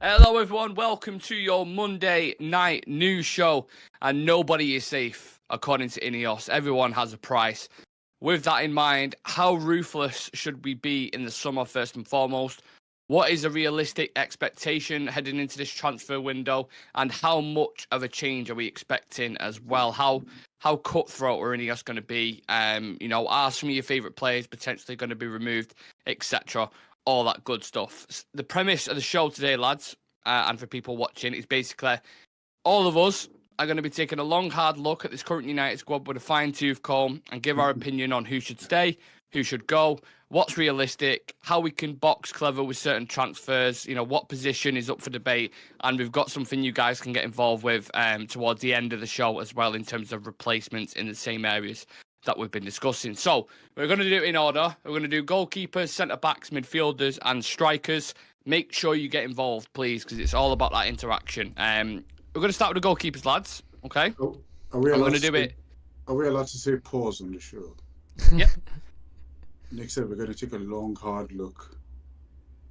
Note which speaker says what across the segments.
Speaker 1: Hello everyone, welcome to your Monday night news show. And nobody is safe, according to Ineos. Everyone has a price. With that in mind, how ruthless should we be in the summer first and foremost? What is a realistic expectation heading into this transfer window? And how much of a change are we expecting as well? How cutthroat are Ineos going to be? Are some of your favourite players potentially going to be removed, etc.? All that good stuff. The premise of the show today, lads, and for people watching, is basically all of us are going to be taking a long, hard look at this current United squad with a fine-tooth comb and give our opinion on who should stay, who should go, what's realistic, how we can box clever with certain transfers, what position is up for debate, and we've got something you guys can get involved with towards the end of the show as well in terms of replacements in the same areas that we've been discussing. So we're going to do it in order. We're going to do goalkeepers, centre-backs, midfielders, and strikers. Make sure you get involved, please, because it's all about that interaction. We're going to start with the goalkeepers, lads. Okay?
Speaker 2: Oh, are we allowed
Speaker 1: to
Speaker 2: say pause on the show?
Speaker 1: Yep.
Speaker 2: Nick said we're going to take a long, hard look.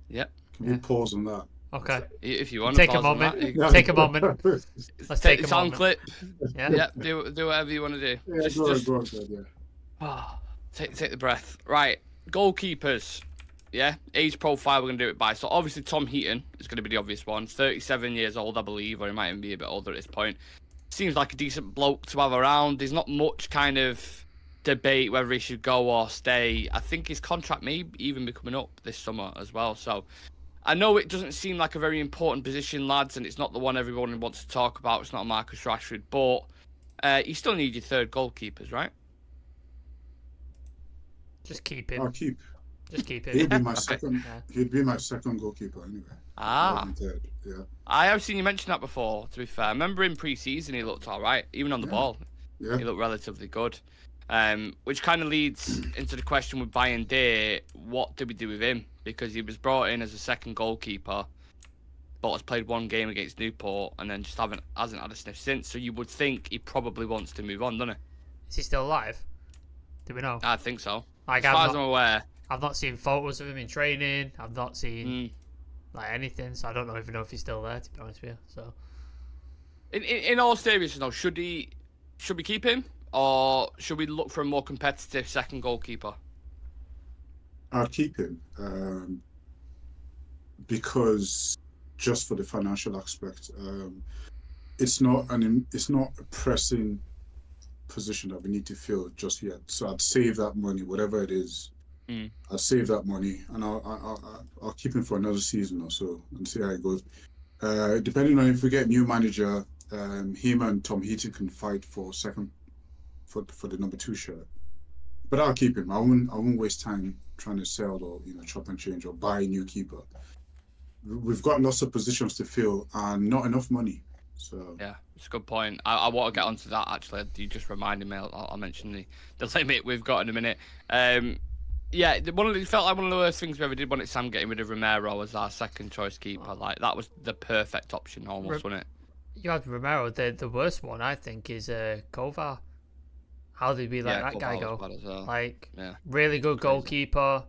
Speaker 1: Yep.
Speaker 2: Can we pause on that?
Speaker 3: Okay.
Speaker 1: If you want
Speaker 3: to
Speaker 1: take a moment.
Speaker 3: Take a moment. Let's take a
Speaker 1: sound
Speaker 3: moment.
Speaker 1: clip. Yeah. Do whatever you want to do.
Speaker 2: Yeah, go on.
Speaker 1: Take the breath. Right. Goalkeepers. Yeah. Age profile we're going to do it by. So obviously Tom Heaton is going to be the obvious one. 37 years old, I believe, or he might even be a bit older at this point. Seems like a decent bloke to have around. There's not much kind of debate whether he should go or stay. I think his contract may even be coming up this summer as well. So I know it doesn't seem like a very important position, lads, and it's not the one everyone wants to talk about. It's not Marcus Rashford, but you still need your third goalkeepers, right?
Speaker 3: Just keep him.
Speaker 2: I'll keep.
Speaker 3: Just keep him.
Speaker 2: He'd be my second. He'd be my second goalkeeper anyway. Yeah.
Speaker 1: I have seen you mention that before. To be fair, I remember in pre-season he looked all right, even on the ball.
Speaker 2: Yeah.
Speaker 1: He looked relatively good. Which kind of leads into the question with Bayern Day, what do we do with him? Because he was brought in as a second goalkeeper, but has played one game against Newport and then just hasn't had a sniff since. So you would think he probably wants to move on, doesn't he?
Speaker 3: Is he still alive? Do we know?
Speaker 1: I think so.
Speaker 3: Like,
Speaker 1: as far as I'm aware.
Speaker 3: I've not seen photos of him in training. I've not seen anything, so I don't even know if he's still there, to be honest with you. So,
Speaker 2: in
Speaker 1: all seriousness, though, should we keep him? Or should we look for a more competitive second goalkeeper?
Speaker 2: I'll keep him because just for the financial aspect, it's not a pressing position that we need to fill just yet. So I'd save that money, whatever it is. I'll save that money and I'll keep him for another season or so and see how it goes. Depending on if we get a new manager, him and Tom Heaton can fight for second. For the number 2 shirt, but I'll keep him. I won't waste time trying to sell or chop and change or buy a new keeper. We've got lots of positions to fill and not enough money. So
Speaker 1: yeah, it's a good point. I want to get onto that actually. You just reminded me. I'll mention the limit we've got in a minute. It felt like one of the worst things we ever did when it's Sam getting rid of Romero as our second choice keeper. Like that was the perfect option almost, wasn't it?
Speaker 3: You had Romero. The worst one I think is Kovar. How did we let that guy go?
Speaker 1: Well.
Speaker 3: Really good goalkeeper.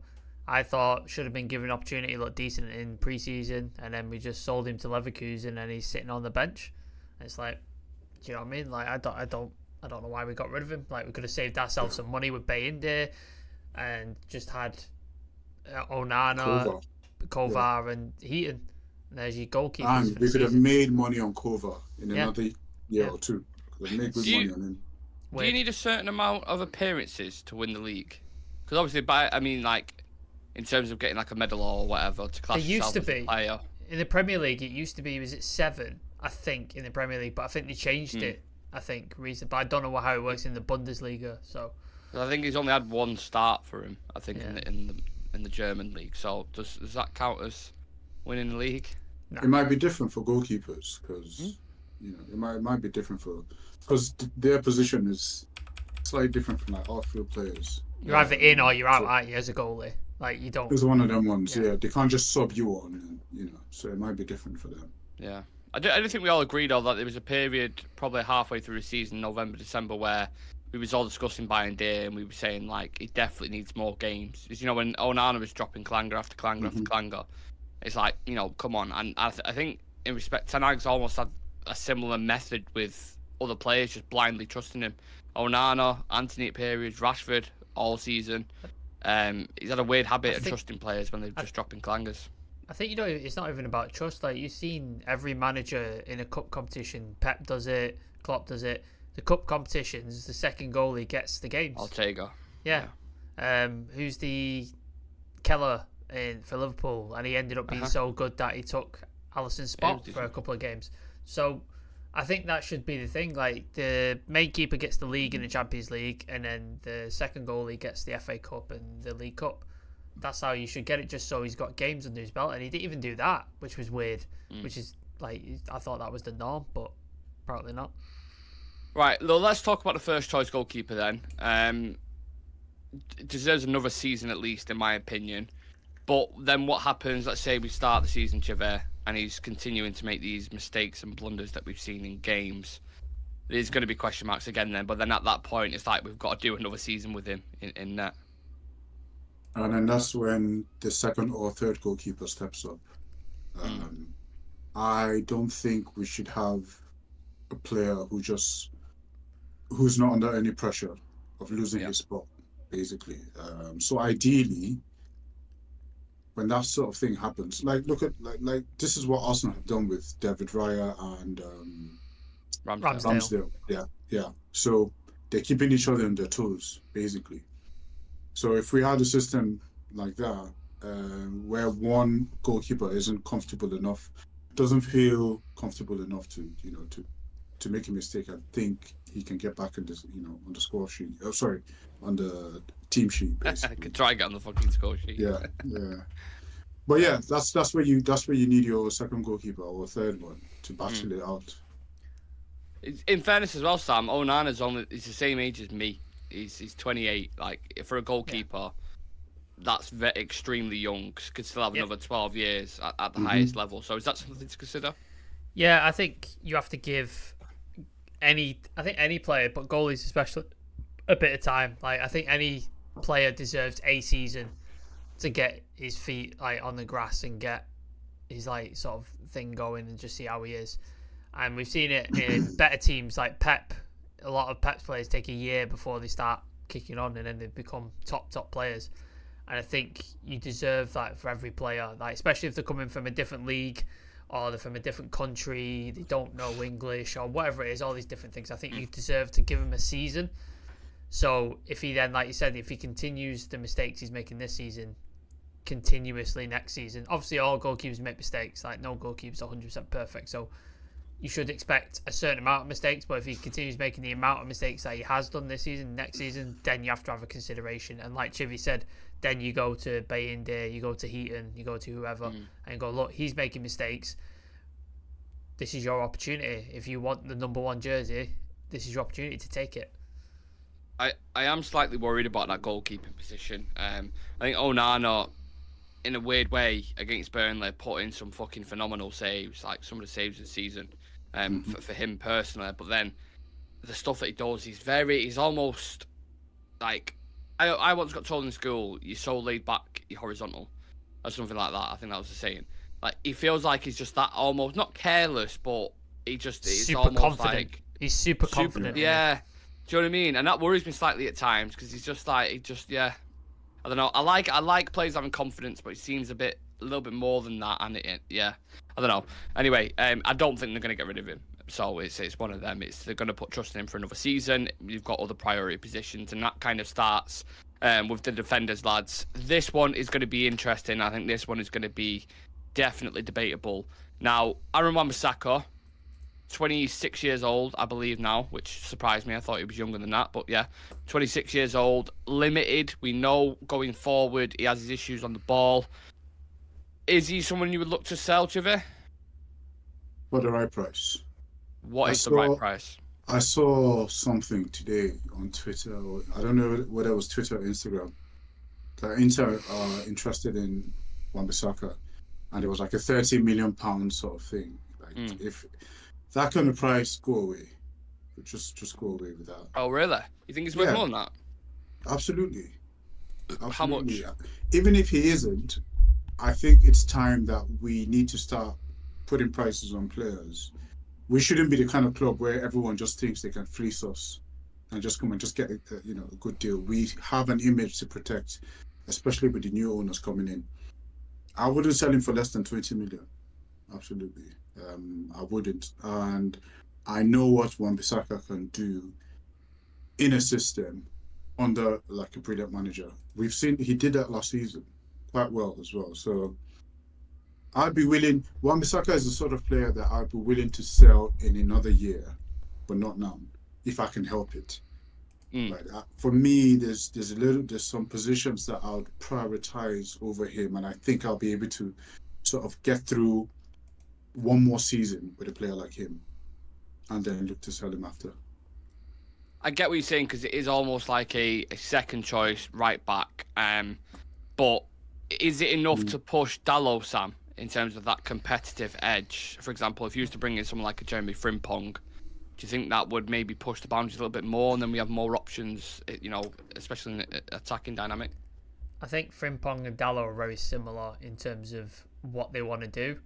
Speaker 3: I thought should have been given an opportunity to look decent in pre-season, and then we just sold him to Leverkusen, and he's sitting on the bench. It's like, do you know what I mean? Like I don't know why we got rid of him. Like we could have saved ourselves some money with Bayinde, and just had Onana, Kovar, and Heaton. And there's your goalkeepers.
Speaker 2: And we could have made money on Kovar in another year or two. Could have made good money on him.
Speaker 1: Do you need a certain amount of appearances to win the league? Because obviously, in terms of getting like a medal or whatever to class yourself as a player.
Speaker 3: In the Premier League, it used to be, was it 7? I think in the Premier League, but I think they changed it. I think recently, but I don't know how it works in the Bundesliga. So
Speaker 1: I think he's only had one start for him. I think in the German league. So does that count as winning the league?
Speaker 2: No. It might be different for goalkeepers because it might be different because their position is slightly different from like outfield players.
Speaker 3: You're either in or you're out, aren't you, as a goalie? Like you don't.
Speaker 2: It's one of them ones. Yeah, they can't just sub you on, so it might be different for them.
Speaker 1: Yeah, I don't think we all agreed though that there was a period probably halfway through the season, November, December, where we was all discussing Bayern Day and we were saying like he definitely needs more games. Because when Onana was dropping clanger after clanger after clanger. It's like, you know, come on. And I think in respect, Ten Hag's almost had a similar method with other players, just blindly trusting him. Onana, Anthony at periods, Rashford all season. He's had a weird habit of trusting players when they're just dropping clangers.
Speaker 3: I think, you know, it's not even about trust. Like, you've seen every manager in a cup competition. Pep does it, Klopp does it. The cup competitions, the second goalie gets the games.
Speaker 1: Ortega.
Speaker 3: Yeah. Who's the Keller for Liverpool, and he ended up being so good that he took Alisson's spot for a couple of games. So I think that should be the thing. Like, the main keeper gets the league and the Champions League, and then the second goalie gets the FA Cup and the League Cup. That's how you should get it, just so he's got games under his belt. And he didn't even do that, which was weird. Which is, like, I thought that was the norm, but apparently not.
Speaker 1: Right, well, let's talk about the first choice goalkeeper then. Deserves another season at least, in my opinion. But then what happens, let's say we start the season, Chiver, and he's continuing to make these mistakes and blunders that we've seen in games. There's going to be question marks again then, but then at that point, it's like we've got to do another season with him in that.
Speaker 2: And then that's when the second or third goalkeeper steps up. I don't think we should have a player who's not under any pressure of losing his spot, basically. So ideally, when that sort of thing happens, like look at like this is what Arsenal have done with David Raya and Ramsdale. Yeah. So they're keeping each other on their toes, basically. So if we had a system like that, where one goalkeeper isn't comfortable enough, doesn't feel comfortable enough to make a mistake, I think he can get back in this, on the score sheet. Oh, sorry, on the team sheet. Basically.
Speaker 1: I could try and get on the fucking score sheet.
Speaker 2: Yeah. But yeah, that's where you need your second goalkeeper or third one to battle it out.
Speaker 1: In fairness as well, Sam, he's the same age as me. He's 28. Like, for a goalkeeper, that's extremely young. Could still have another 12 years at the highest level. So is that something to consider?
Speaker 3: Yeah, I think you have to give any player, but goalies especially, a bit of time. Like, I think any player deserves a season to get his feet on the grass and get his sort of thing going and just see how he is. And we've seen it in better teams like Pep. A lot of Pep's players take a year before they start kicking on, and then they become top players. And I think you deserve that for every player, especially if they're coming from a different league or they're from a different country, they don't know English or whatever it is, all these different things. I think you deserve to give him a season. So if he then, like you said, if he continues the mistakes he's making this season continuously next season, obviously all goalkeepers make mistakes. No goalkeeper's 100% perfect. So you should expect a certain amount of mistakes, but if he continues making the amount of mistakes that he has done this season, next season, then you have to have a consideration. And like Chivy said, then you go to Bayinde, you go to Heaton, you go to whoever, and go, look, he's making mistakes. This is your opportunity. If you want the number one jersey, this is your opportunity to take it.
Speaker 1: I am slightly worried about that goalkeeping position. I think Onana, in a weird way, against Burnley, put in some fucking phenomenal saves, like some of the saves of the season, for him personally. But then the stuff that he does, he's almost like, I once got told in school, you're so laid back, you're horizontal, or something like that. I think that was the saying. Like, he feels like he's just that almost, not careless, but he's
Speaker 3: super
Speaker 1: almost
Speaker 3: confident. He's super confident.
Speaker 1: Yeah. Do you know what I mean? And that worries me slightly at times, because he's just I don't know. I like players having confidence, but it seems a little bit more than that. And I don't know. Anyway, I don't think they're going to get rid of him. So it's one of them. They're going to put trust in him for another season. You've got other priority positions, and that kind of starts with the defenders, lads. This one is going to be interesting. I think this one is going to be definitely debatable. Now, Aaron Wan-Bissaka, 26 years old, I believe now, which surprised me. I thought he was younger than that, but yeah, 26 years old, limited. We know going forward he has his issues on the ball. Is he someone you would look to sell, Chivy?
Speaker 2: For the right price.
Speaker 1: What is the right price?
Speaker 2: I saw something today on Twitter. I don't know whether it was Twitter or Instagram. That Inter are interested in Wan-Bissaka, and it was like a £30 million sort of thing. If that kind of price, go away. Just go away with that.
Speaker 1: Oh, really? You think it's worth more than that?
Speaker 2: Absolutely.
Speaker 1: How much?
Speaker 2: Even if he isn't, I think it's time that we need to start putting prices on players. We shouldn't be the kind of club where everyone just thinks they can fleece us and just come and just get a good deal. We have an image to protect, especially with the new owners coming in. I wouldn't sell him for less than 20 million. Absolutely. I wouldn't. And I know what Wan-Bissaka can do in a system under like a brilliant manager. We've seen he did that last season quite well as well. So I'd be willing. Wan-Bissaka is the sort of player that I'd be willing to sell in another year, but not now, if I can help it. Right. For me, there's some positions that I would prioritize over him, and I think I'll be able to sort of get through one more season with a player like him, and then look to sell him after.
Speaker 1: I get what you're saying, because it is almost like a second choice right back. But is it enough to push Dalot, Sam, in terms of that competitive edge? For example, if you used to bring in someone like a Jeremy Frimpong, do you think that would maybe push the boundaries a little bit more, and then we have more options, especially in the attacking dynamic?
Speaker 3: I think Frimpong and Dalot are very similar in terms of what they want to do.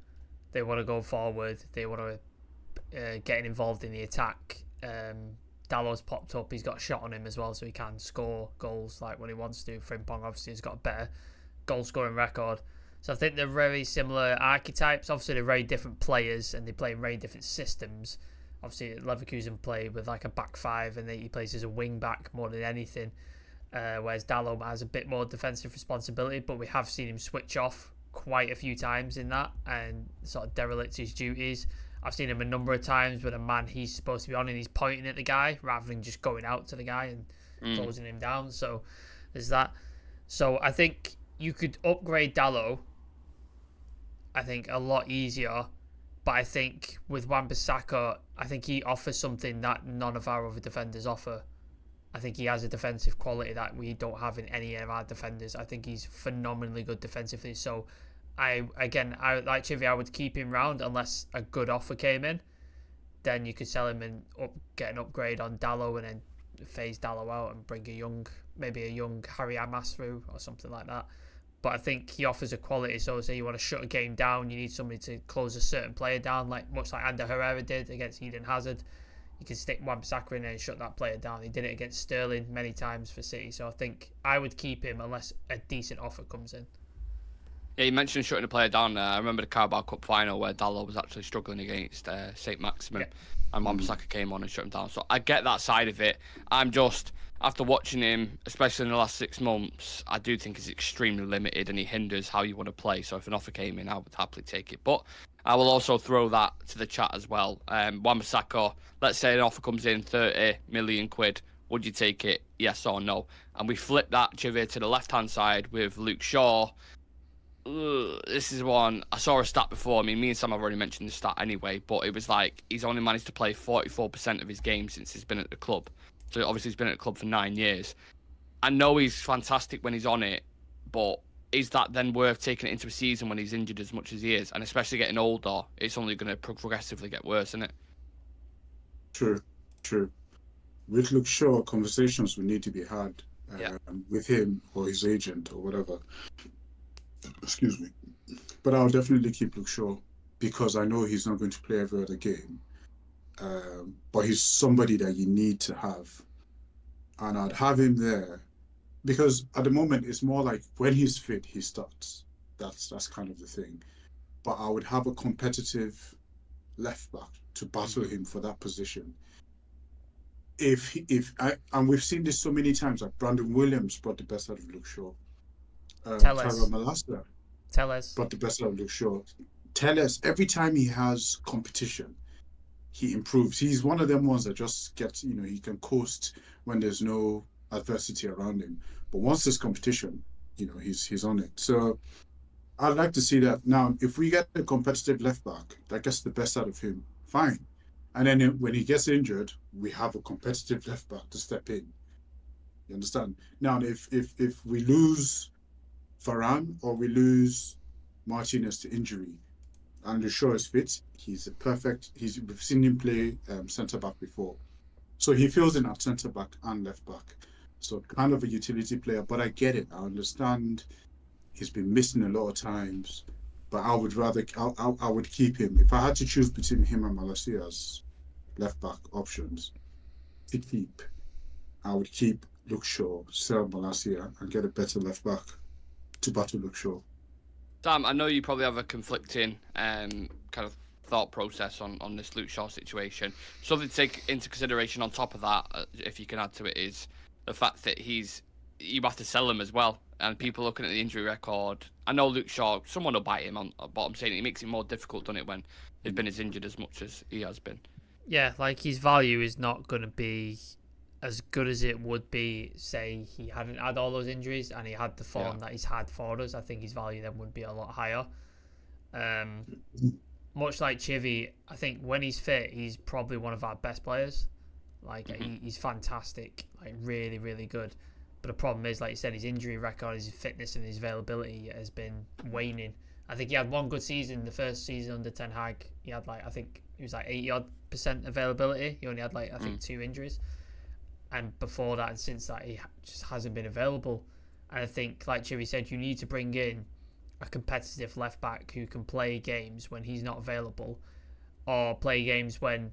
Speaker 3: They want to go forward. They want to get involved in the attack. Dalot's popped up. He's got a shot on him as well, so he can score goals like when he wants to. Frimpong obviously has got a better goal-scoring record. So I think they're very similar archetypes. Obviously, they're very different players, and they play in very different systems. Obviously, Leverkusen play with like a back five, and he plays as a wing back more than anything. Whereas Dalot has a bit more defensive responsibility, but we have seen him switch off quite a few times in that and sort of derelict his duties. I've seen him a number of times with a man he's supposed to be on and he's pointing at the guy rather than just going out to the guy and closing him down. So there's that. So I think you could upgrade Dalot, I think, a lot easier. But I think with Wan-Bissaka, I think he offers something that none of our other defenders offer. I think he has a defensive quality that we don't have in any of our defenders. I think he's phenomenally good defensively. So, I like Chivy, I would keep him round unless a good offer came in. Then you could sell him and get an upgrade on Dalot and then phase Dalot out and bring maybe a young Harry Amas through or something like that. But I think he offers a quality. So say you want to shut a game down, you need somebody to close a certain player down, much like Ander Herrera did against Eden Hazard. You can stick Wan-Bissaka in there and shut that player down. He did it against Sterling many times for City. So I think I would keep him unless a decent offer comes in.
Speaker 1: Yeah, you mentioned shutting a player down. I remember the Carabao Cup final where Dalot was actually struggling against St. Maximin, and Wan-Bissaka came on and shut him down. So I get that side of it. I'm just, after watching him, especially in the last 6 months, I do think he's extremely limited and he hinders how you want to play. So if an offer came in, I would happily take it. But I will also throw that to the chat as well. Wan-Bissaka, let's say an offer comes in, 30 million quid. Would you take it? Yes or no? And we flip that, Chivy, to the left-hand side with Luke Shaw. This is one, I saw a stat before. I mean, me and Sam have already mentioned the stat anyway, but it was like he's only managed to play 44% of his games since he's been at the club. So obviously he's been at the club for 9 years. I know he's fantastic when he's on it, but is that then worth taking it into a season when he's injured as much as he is? And especially getting older, it's only going to progressively get worse, isn't it?
Speaker 2: True. With Luke Shaw, conversations will need to be had with him or his agent or whatever. Excuse me. But I'll definitely keep Luke Shaw because I know he's not going to play every other game. But he's somebody that you need to have. And I'd have him there because at the moment it's more like when he's fit, he starts. That's kind of the thing. But I would have a competitive left back to battle him for that position. And we've seen this so many times, like Brandon Williams brought the best out of Luke Shaw. Tyra Malasa brought the best out of Luke Shaw. Telles, every time he has competition, he improves. He's one of them ones that just gets, he can coast when there's no adversity around him. But once there's competition, he's on it. So I'd like to see that. Now, if we get a competitive left back that gets the best out of him, fine. And then when he gets injured, we have a competitive left back to step in. You understand? Now, if we lose Varane or we lose Martinez to injury, and Luke Shaw is fit, he's a perfect. We've seen him play centre back before, so he fills in at centre back and left back. So kind of a utility player, but I get it. I understand He's been missing a lot of times, but I would rather I would keep him if I had to choose between him and Malacia as left back options. To keep, I would keep Luke Shaw, sell Malacia, and get a better left back to battle Luke Shaw.
Speaker 1: Sam, I know you probably have a conflicting kind of thought process on this Luke Shaw situation. Something to take into consideration on top of that, if you can add to it, is the fact that you have to sell him as well. And people looking at the injury record, I know Luke Shaw, someone will buy him on, but I'm saying it makes it more difficult, doesn't it, when he's been as injured as much as he has been.
Speaker 3: Yeah, like his value is not going to be as good as it would be, say, he hadn't had all those injuries and he had the form that he's had for us. I think his value then would be a lot higher. Much like Chivy, I think when he's fit, he's probably one of our best players. Like, he's fantastic, like really, really good. But the problem is, like you said, his injury record, his fitness and his availability has been waning. I think he had one good season, the first season under Ten Hag. He had I think it was 80% availability. He only had I think 2 injuries. And before that and since that, he just hasn't been available. And I think, like Chivy said, you need to bring in a competitive left back who can play games when he's not available, or play games when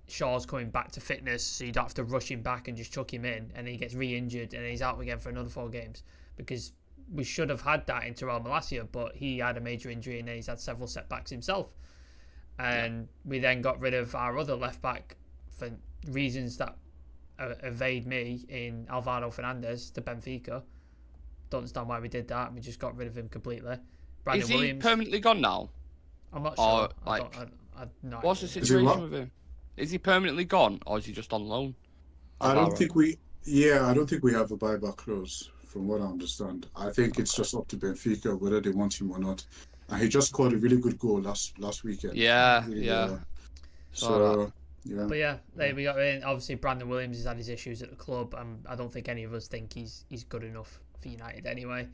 Speaker 3: Shaw's coming back to fitness, so you don't have to rush him back and just chuck him in, and then he gets re-injured and he's out again for another 4 games. Because we should have had that in Terrell Malacia, but he had a major injury and then he's had several setbacks himself. And we then got rid of our other left back for reasons that evade me in Alvaro Fernandez to Benfica. Don't understand why we did that. We just got rid of him completely.
Speaker 1: Is he permanently gone now?
Speaker 3: I'm not sure.
Speaker 1: What's the situation with him? Is he permanently gone, or is he just on loan?
Speaker 2: I don't think we have a buyback clause, from what I understand. I think it's just up to Benfica whether they want him or not. And he just scored a really good goal last weekend.
Speaker 1: Yeah.
Speaker 2: So. Yeah.
Speaker 3: But yeah, we got in. Obviously, Brandon Williams has had his issues at the club, and I don't think any of us think he's good enough for United anyway.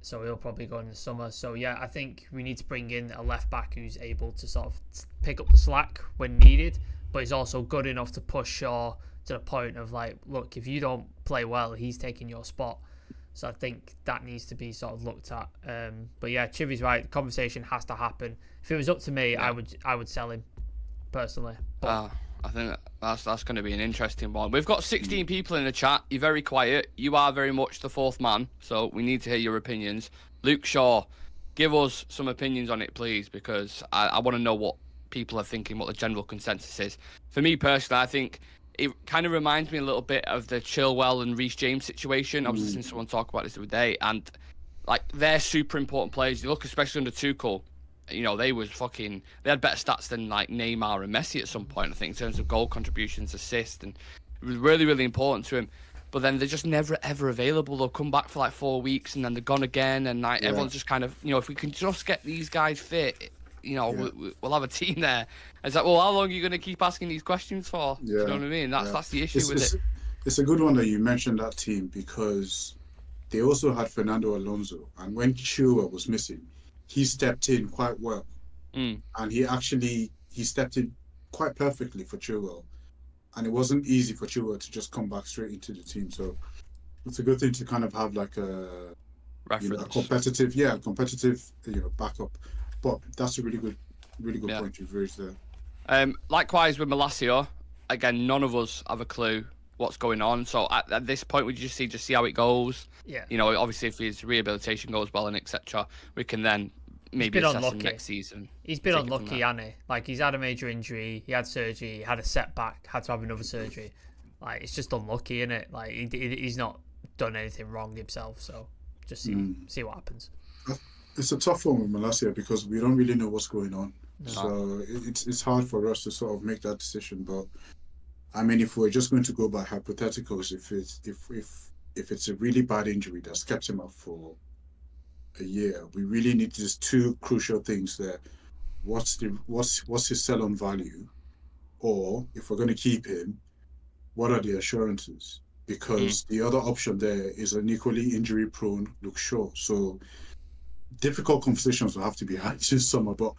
Speaker 3: So he'll probably go in the summer. So yeah, I think we need to bring in a left back who's able to sort of pick up the slack when needed, but he's also good enough to push Shaw to the point of look, if you don't play well, he's taking your spot. So I think that needs to be sort of looked at. But yeah, Chivy's right. The conversation has to happen. If it was up to me, I would sell him personally. But
Speaker 1: I think that's going to be an interesting one. We've got 16 people in the chat. You're very quiet. You are very much the fourth man, so we need to hear your opinions. Luke Shaw, give us some opinions on it, please, because I want to know what people are thinking, what the general consensus is. For me personally, I think it kind of reminds me a little bit of the Chilwell and Reece James situation. I was listening to someone talk about this the other day, and they're super important players. You look especially under Tuchel. They had better stats than Neymar and Messi at some point, I think, in terms of goal contributions, assists, and it was really, really important to him. But then they're just never, ever available. They'll come back for 4 weeks and then they're gone again. And everyone's just kind of, if we can just get these guys fit, we'll have a team there. It's how long are you going to keep asking these questions for? Yeah. Do you know what I mean? That's the issue with it.
Speaker 2: It's a good one that you mentioned that team, because they also had Fernando Alonso. And when Chua was missing, he stepped in quite well, and he stepped in quite perfectly for Chilwell, and it wasn't easy for Chilwell to just come back straight into the team. So it's a good thing to kind of have a competitive backup. But that's a really good point you've raised there.
Speaker 1: Likewise with Malacia, again, none of us have a clue what's going on. So at this point, we just see how it goes.
Speaker 3: Yeah.
Speaker 1: Obviously, if his rehabilitation goes well and etc., we can then maybe assess him next season.
Speaker 3: He's been unlucky, hasn't he? He's had a major injury, he had surgery, he had a setback, had to have another surgery. It's just unlucky, isn't it? He's not done anything wrong himself. So just see what happens.
Speaker 2: It's a tough one with Malacia because we don't really know what's going on. No. So it's hard for us to sort of make that decision. But I mean, if we're just going to go by hypotheticals, if it's a really bad injury that's kept him up for a year, we really need just 2 crucial things there. What's his sell-on value, or if we're going to keep him, what are the assurances? Because the other option there is an equally injury-prone Luke Shaw. So difficult conversations will have to be had this summer. But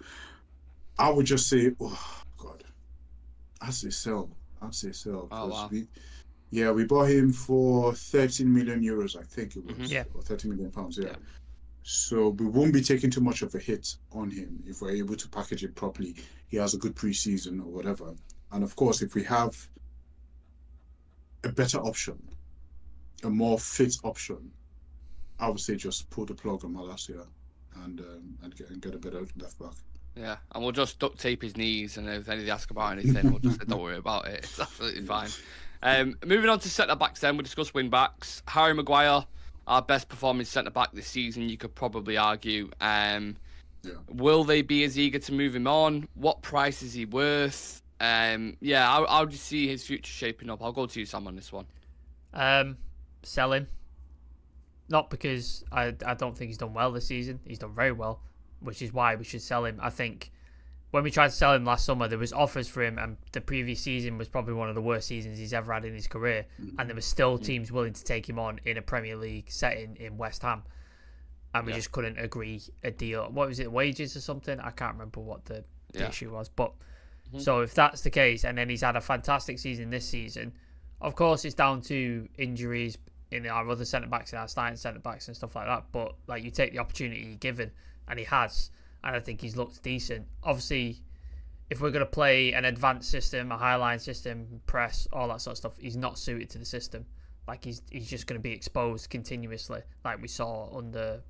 Speaker 2: I would just say, oh God, I'd say sell. Oh, wow. We bought him for 13 million euros, I think it was, or 30 million pounds. Yeah. So we won't be taking too much of a hit on him if we're able to package it properly. He has a good preseason or whatever. And of course, if we have a better option, a more fit option, I would say just pull the plug on Malacia and get a better left back.
Speaker 1: Yeah, and we'll just duct tape his knees, and if they ask about anything, we'll just say, don't worry about it. It's absolutely fine. Moving on to centre-backs then, we'll discuss wing-backs. Harry Maguire, our best performing centre-back this season, you could probably argue. Will they be as eager to move him on? What price is he worth? How do you see his future shaping up? I'll go to you, Sam, on this one.
Speaker 3: Sell him. Not because I don't think he's done well this season. He's done very well, which is why we should sell him. I think when we tried to sell him last summer, there was offers for him, and the previous season was probably one of the worst seasons he's ever had in his career, and there were still teams willing to take him on in a Premier League setting in West Ham, and we just couldn't agree a deal. What was it, wages or something? I can't remember what the issue was, but so if that's the case, and then he's had a fantastic season this season, of course it's down to injuries in our other centre-backs and our starting centre-backs and stuff like that, but like, you take the opportunity you're given, and he has, and I think he's looked decent. Obviously, if we're going to play an advanced system, a high-line system, press, all that sort of stuff, he's not suited to the system. Like, he's just going to be exposed continuously, like we saw under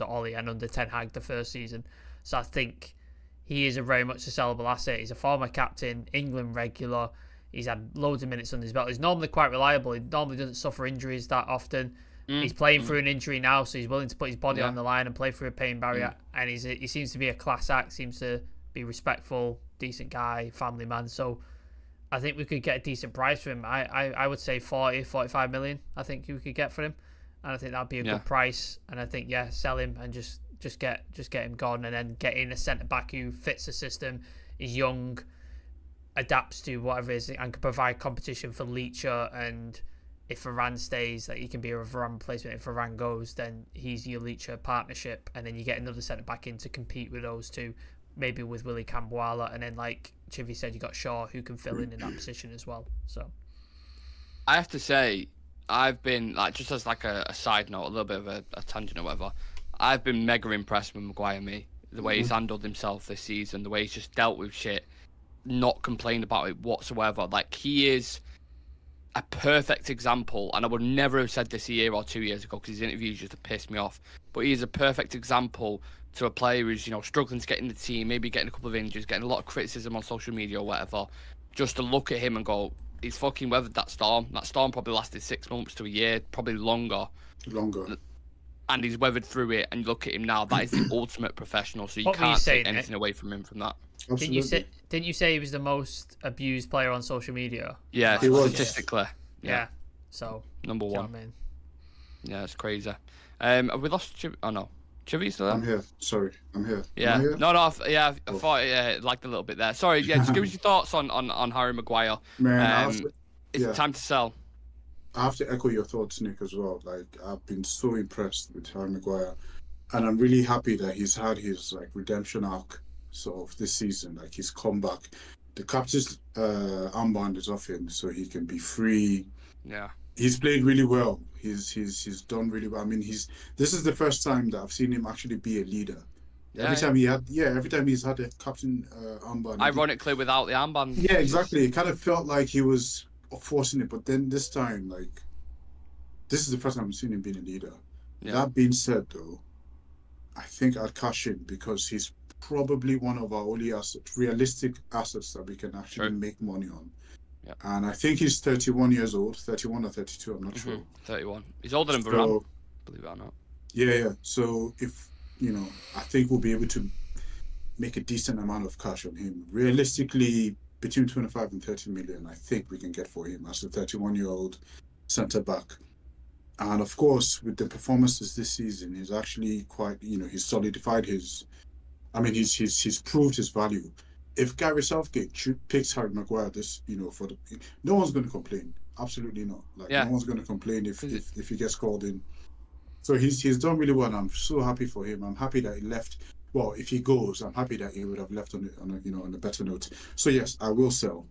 Speaker 3: Ollie and under Ten Hag the first season. So I think he is very much a sellable asset. He's a former captain, England regular. He's had loads of minutes under his belt. He's normally quite reliable. He normally doesn't suffer injuries that often. He's playing through an injury now, so he's willing to put his body on the line and play through a pain barrier. And he seems to be a class act, seems to be respectful, decent guy, family man. So I think we could get a decent price for him. I would say 40-45 million, I think we could get for him. And I think that'd be a good price. And I think, sell him and just get him gone, and then get in a centre-back who fits the system, is young, adapts to whatever it is, and can provide competition for Leacher. And if Varane stays, that he can be a Varane replacement. If Varane goes, then he's your Leacher partnership, and then you get another centre back in to compete with those two, maybe with Willy Cambuala, and then like Chivy said, you got Shaw who can fill in that position as well. So
Speaker 1: I have to say, I've been like, just as like a side note, a little bit of a tangent or whatever, I've been mega impressed with Maguire. The way he's handled himself this season, the way he's just dealt with shit, not complained about it whatsoever. Like, he is a perfect example, and I would never have said this a year or 2 years ago because his interviews used to piss me off, but he is a perfect example to a player who's, struggling to get in the team, maybe getting a couple of injuries, getting a lot of criticism on social media or whatever, just to look at him and go, he's fucking weathered that storm. That storm probably lasted 6 months to a year, probably longer. And he's weathered through it, and you look at him now, that is the ultimate professional, so you can't take anything away from him from that.
Speaker 2: Absolutely.
Speaker 3: Didn't you say he was the most abused player on social media?
Speaker 1: Yeah,
Speaker 2: he was.
Speaker 1: Statistically.
Speaker 3: Yeah. So
Speaker 1: number one.
Speaker 3: You know what I mean?
Speaker 1: Yeah, it's crazy. Have we lost Chivy? Oh no, Chivy's still there?
Speaker 2: I'm here. Sorry, I'm here.
Speaker 1: Yeah.
Speaker 2: Am I here?
Speaker 1: No. I thought it lagged a little bit there. Sorry. Yeah. Just give us your thoughts on Harry Maguire.
Speaker 2: Man,
Speaker 1: it's time to sell.
Speaker 2: I have to echo your thoughts, Nick, as well. Like, I've been so impressed with Harry Maguire, and I'm really happy that he's had his redemption arc sort of this season. Like, he's come back. The captain's armband is off him, so he can be free.
Speaker 1: Yeah,
Speaker 2: he's played really well. He's done really well. I mean, this is the first time that I've seen him actually be a leader. Every time he's had a captain armband.
Speaker 1: Ironically, without the armband.
Speaker 2: Yeah, exactly. It kind of felt like he was forcing it, but then this time, this is the first time I've seen him being a leader. Yeah. That being said, though, I think I'd cash in because he's probably one of our only realistic assets that we can actually make money on.
Speaker 1: Yeah.
Speaker 2: And I think he's 31 years old, 31 or 32, I'm not sure.
Speaker 1: 31. He's older than Varane, believe it or not.
Speaker 2: Yeah. So if, I think we'll be able to make a decent amount of cash on him. Realistically, between 25 and 30 million, I think we can get for him as a 31-year-old centre-back. And of course, with the performances this season, he's actually quite, he's solidified he's proved his value. If Gary Southgate picks Harry Maguire no one's going to complain. Absolutely not. No one's going to complain if he gets called in. So he's done really well, and I'm so happy for him. I'm happy that he left. Well, if he goes, I'm happy that he would have left on a better note. So yes, I will sell.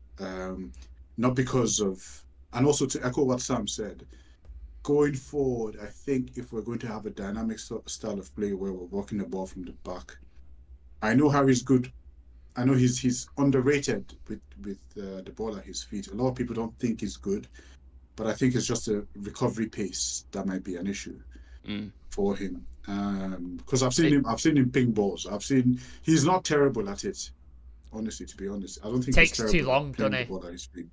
Speaker 2: Not because of, and also to echo what Sam said, going forward, I think if we're going to have a dynamic style of play where we're working the ball from the back, I know Harry's good. I know he's underrated with the ball at his feet. A lot of people don't think he's good, but I think it's just a recovery pace that might be an issue for him. Because I've seen him ping balls. He's not terrible at it. Honestly, to be honest, I don't think
Speaker 3: takes
Speaker 2: he's
Speaker 3: too long, doesn't it?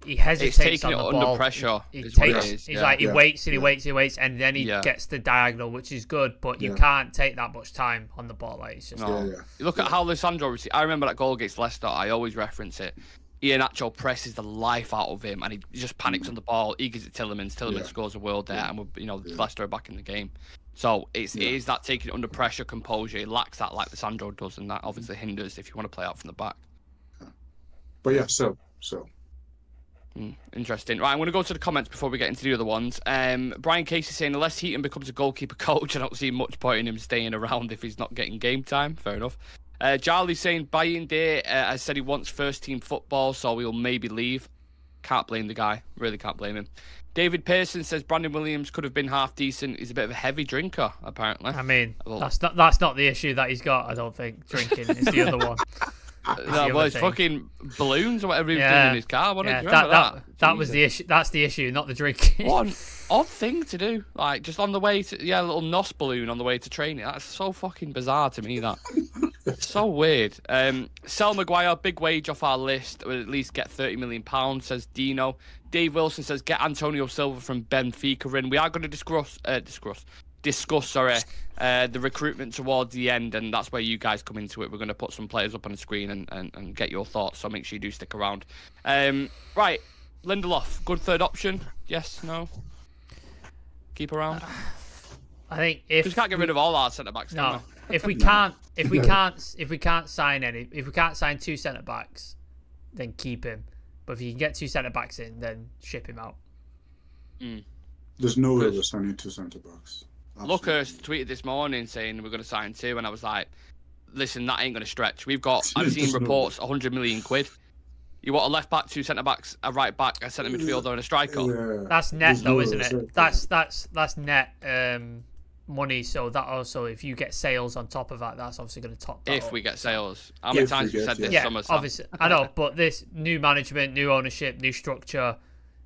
Speaker 3: He
Speaker 1: It's
Speaker 3: hesitates
Speaker 1: taking
Speaker 3: on
Speaker 1: it
Speaker 3: the
Speaker 1: under
Speaker 3: ball.
Speaker 1: pressure.
Speaker 3: He
Speaker 1: Is what it
Speaker 3: takes.
Speaker 1: is.
Speaker 3: He's
Speaker 1: Yeah.
Speaker 3: like he waits and he waits, and then he gets the diagonal, which is good. But you can't take that much time on the ball. Like it's just.
Speaker 1: No. You look at how Lissandro received. I remember that goal against Leicester. I always reference it. Iheanacho presses the life out of him, and he just panics on the ball. He gives it Tielemans. Tielemans scores a world there, and Leicester are back in the game. So it is that taking it under pressure, composure. He lacks that like Lissandro does, and that obviously hinders if you want to play out from the back.
Speaker 2: But yeah, so.
Speaker 1: Interesting. Right, I'm going to go to the comments before we get into the other ones. Brian Casey saying, unless Heaton becomes a goalkeeper coach, I don't see much point in him staying around if he's not getting game time. Fair enough. Charlie saying, Bayinde has said he wants first team football, so he'll maybe leave. Can't blame the guy. Really can't blame him. David Pearson says Brandon Williams could have been half decent. He's a bit of a heavy drinker, apparently.
Speaker 3: I mean, that's not the issue that he's got. I don't think drinking is the other one.
Speaker 1: No, well, it's fucking balloons or whatever he was doing in his car.
Speaker 3: That was the issue. That's the issue, not the drinking.
Speaker 1: What an odd thing to do. Like, just on the way to, a little NOS balloon on the way to training. That's so fucking bizarre to me, that. So weird. Sel Maguire, big wage off our list. We'll at least get £30 million, says Dino. Dave Wilson says, get Antonio Silva from Benfica in. We are going to discuss the recruitment towards the end, and that's where you guys come into it. We're going to put some players up on the screen and get your thoughts, so make sure you do stick around. Right, Lindelof, good third option? Yes, no? Keep around?
Speaker 3: I think if
Speaker 1: we can't get rid of all our centre backs, can we?
Speaker 3: if we can't sign two centre backs, then keep him. But if you can get two centre backs in, then ship him out.
Speaker 2: There's no way we're signing two centre backs.
Speaker 1: Lucas tweeted this morning saying we're going to sign two, and I was like, listen, that ain't going to stretch. I've seen reports, 100 million quid. You want a left back, two centre backs, a right back, a centre midfielder, and a striker.
Speaker 2: Yeah.
Speaker 3: That's net though, isn't it? That's net money. So that also, if you get sales on top of that, that's obviously going to top that
Speaker 1: If
Speaker 3: up.
Speaker 1: we get sales, how many times have you said this summer? Sam?
Speaker 3: Obviously, I know, but this new management, new ownership, new structure,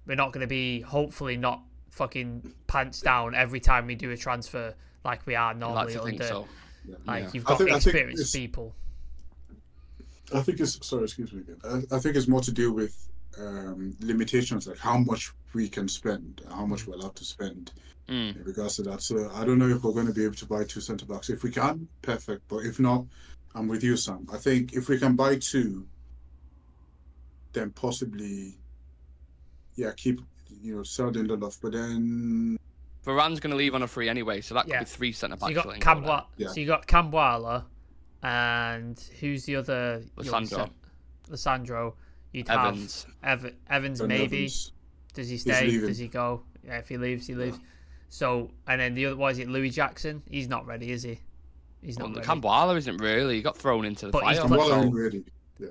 Speaker 3: we're not going to be, hopefully not fucking pants down every time we do a transfer like we are normally under.
Speaker 1: So.
Speaker 3: You've got experienced people.
Speaker 2: I think it's excuse me again. I think it's more to do with limitations, like how much we can spend, how much we're allowed to spend in regards to that. So I don't know if we're going to be able to buy two centre backs. If we can, perfect. But if not, I'm with you, Sam. I think if we can buy two, then possibly, keep sell Lindelof. But then
Speaker 1: Varane's going to leave on a free anyway, so that could be three centre backs.
Speaker 3: So you got Camboala, and who's the other? Lissandro. You'd
Speaker 1: Evans.
Speaker 3: Have Evans maybe.
Speaker 2: Evans.
Speaker 3: Does he stay? Does he go? Yeah, if he leaves, he leaves. So, and then the other, what is it, Louis Jackson? He's not ready, is he? He's not ready.
Speaker 1: Camboala isn't really. He got thrown into the fire.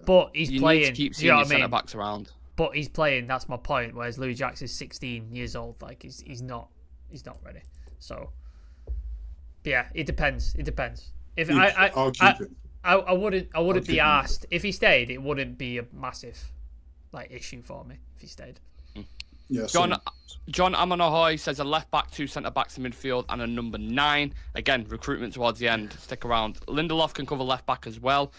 Speaker 3: But he's playing.
Speaker 1: Need to keep seeing centre backs around.
Speaker 3: But he's playing. That's my point. Whereas Louis Jackson's 16 years old. Like he's not ready. So, yeah, it depends. If
Speaker 2: I'll keep him.
Speaker 3: I wouldn't be asked if he stayed. It wouldn't be a massive issue for me if he stayed.
Speaker 2: Yeah,
Speaker 1: John Amanohoy says a left back, two centre backs in midfield, and a number 9. Again, recruitment towards the end. Stick around. Lindelof can cover left back as well.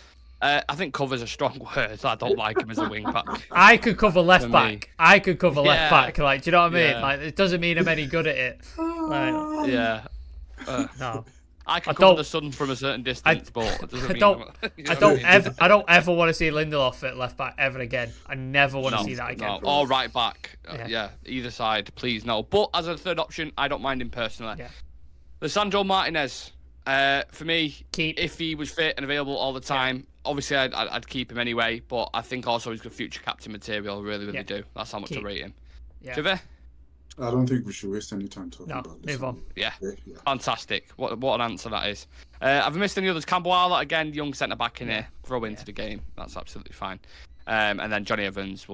Speaker 1: I think cover's a strong word. I don't like him as a wing back.
Speaker 3: I could cover left back. I could cover left back. Like, do you know what I mean?
Speaker 1: Yeah.
Speaker 3: Like, it doesn't mean I'm any good at it. Like, no.
Speaker 1: I can cover the sun from a certain distance, but it doesn't mean
Speaker 3: I don't ever want to see Lindelof at left back ever again. I never want to see that again.
Speaker 1: No. Or right back. Either side, please no. But as a third option, I don't mind him personally.
Speaker 3: Yeah.
Speaker 1: Lissandro Martinez, for me,
Speaker 3: keep.
Speaker 1: If he was fit and available all the time, obviously I'd keep him anyway. But I think also he's got future captain material. Really do. That's how much I rate him.
Speaker 3: Yeah.
Speaker 1: Trevor?
Speaker 2: I don't think we should waste any time talking about this.
Speaker 3: Move on.
Speaker 1: Yeah. Fantastic. What an answer that is. Have I missed any others? Camboala, again, young centre-back in here. Throw into the game. That's absolutely fine. And then Johnny Evans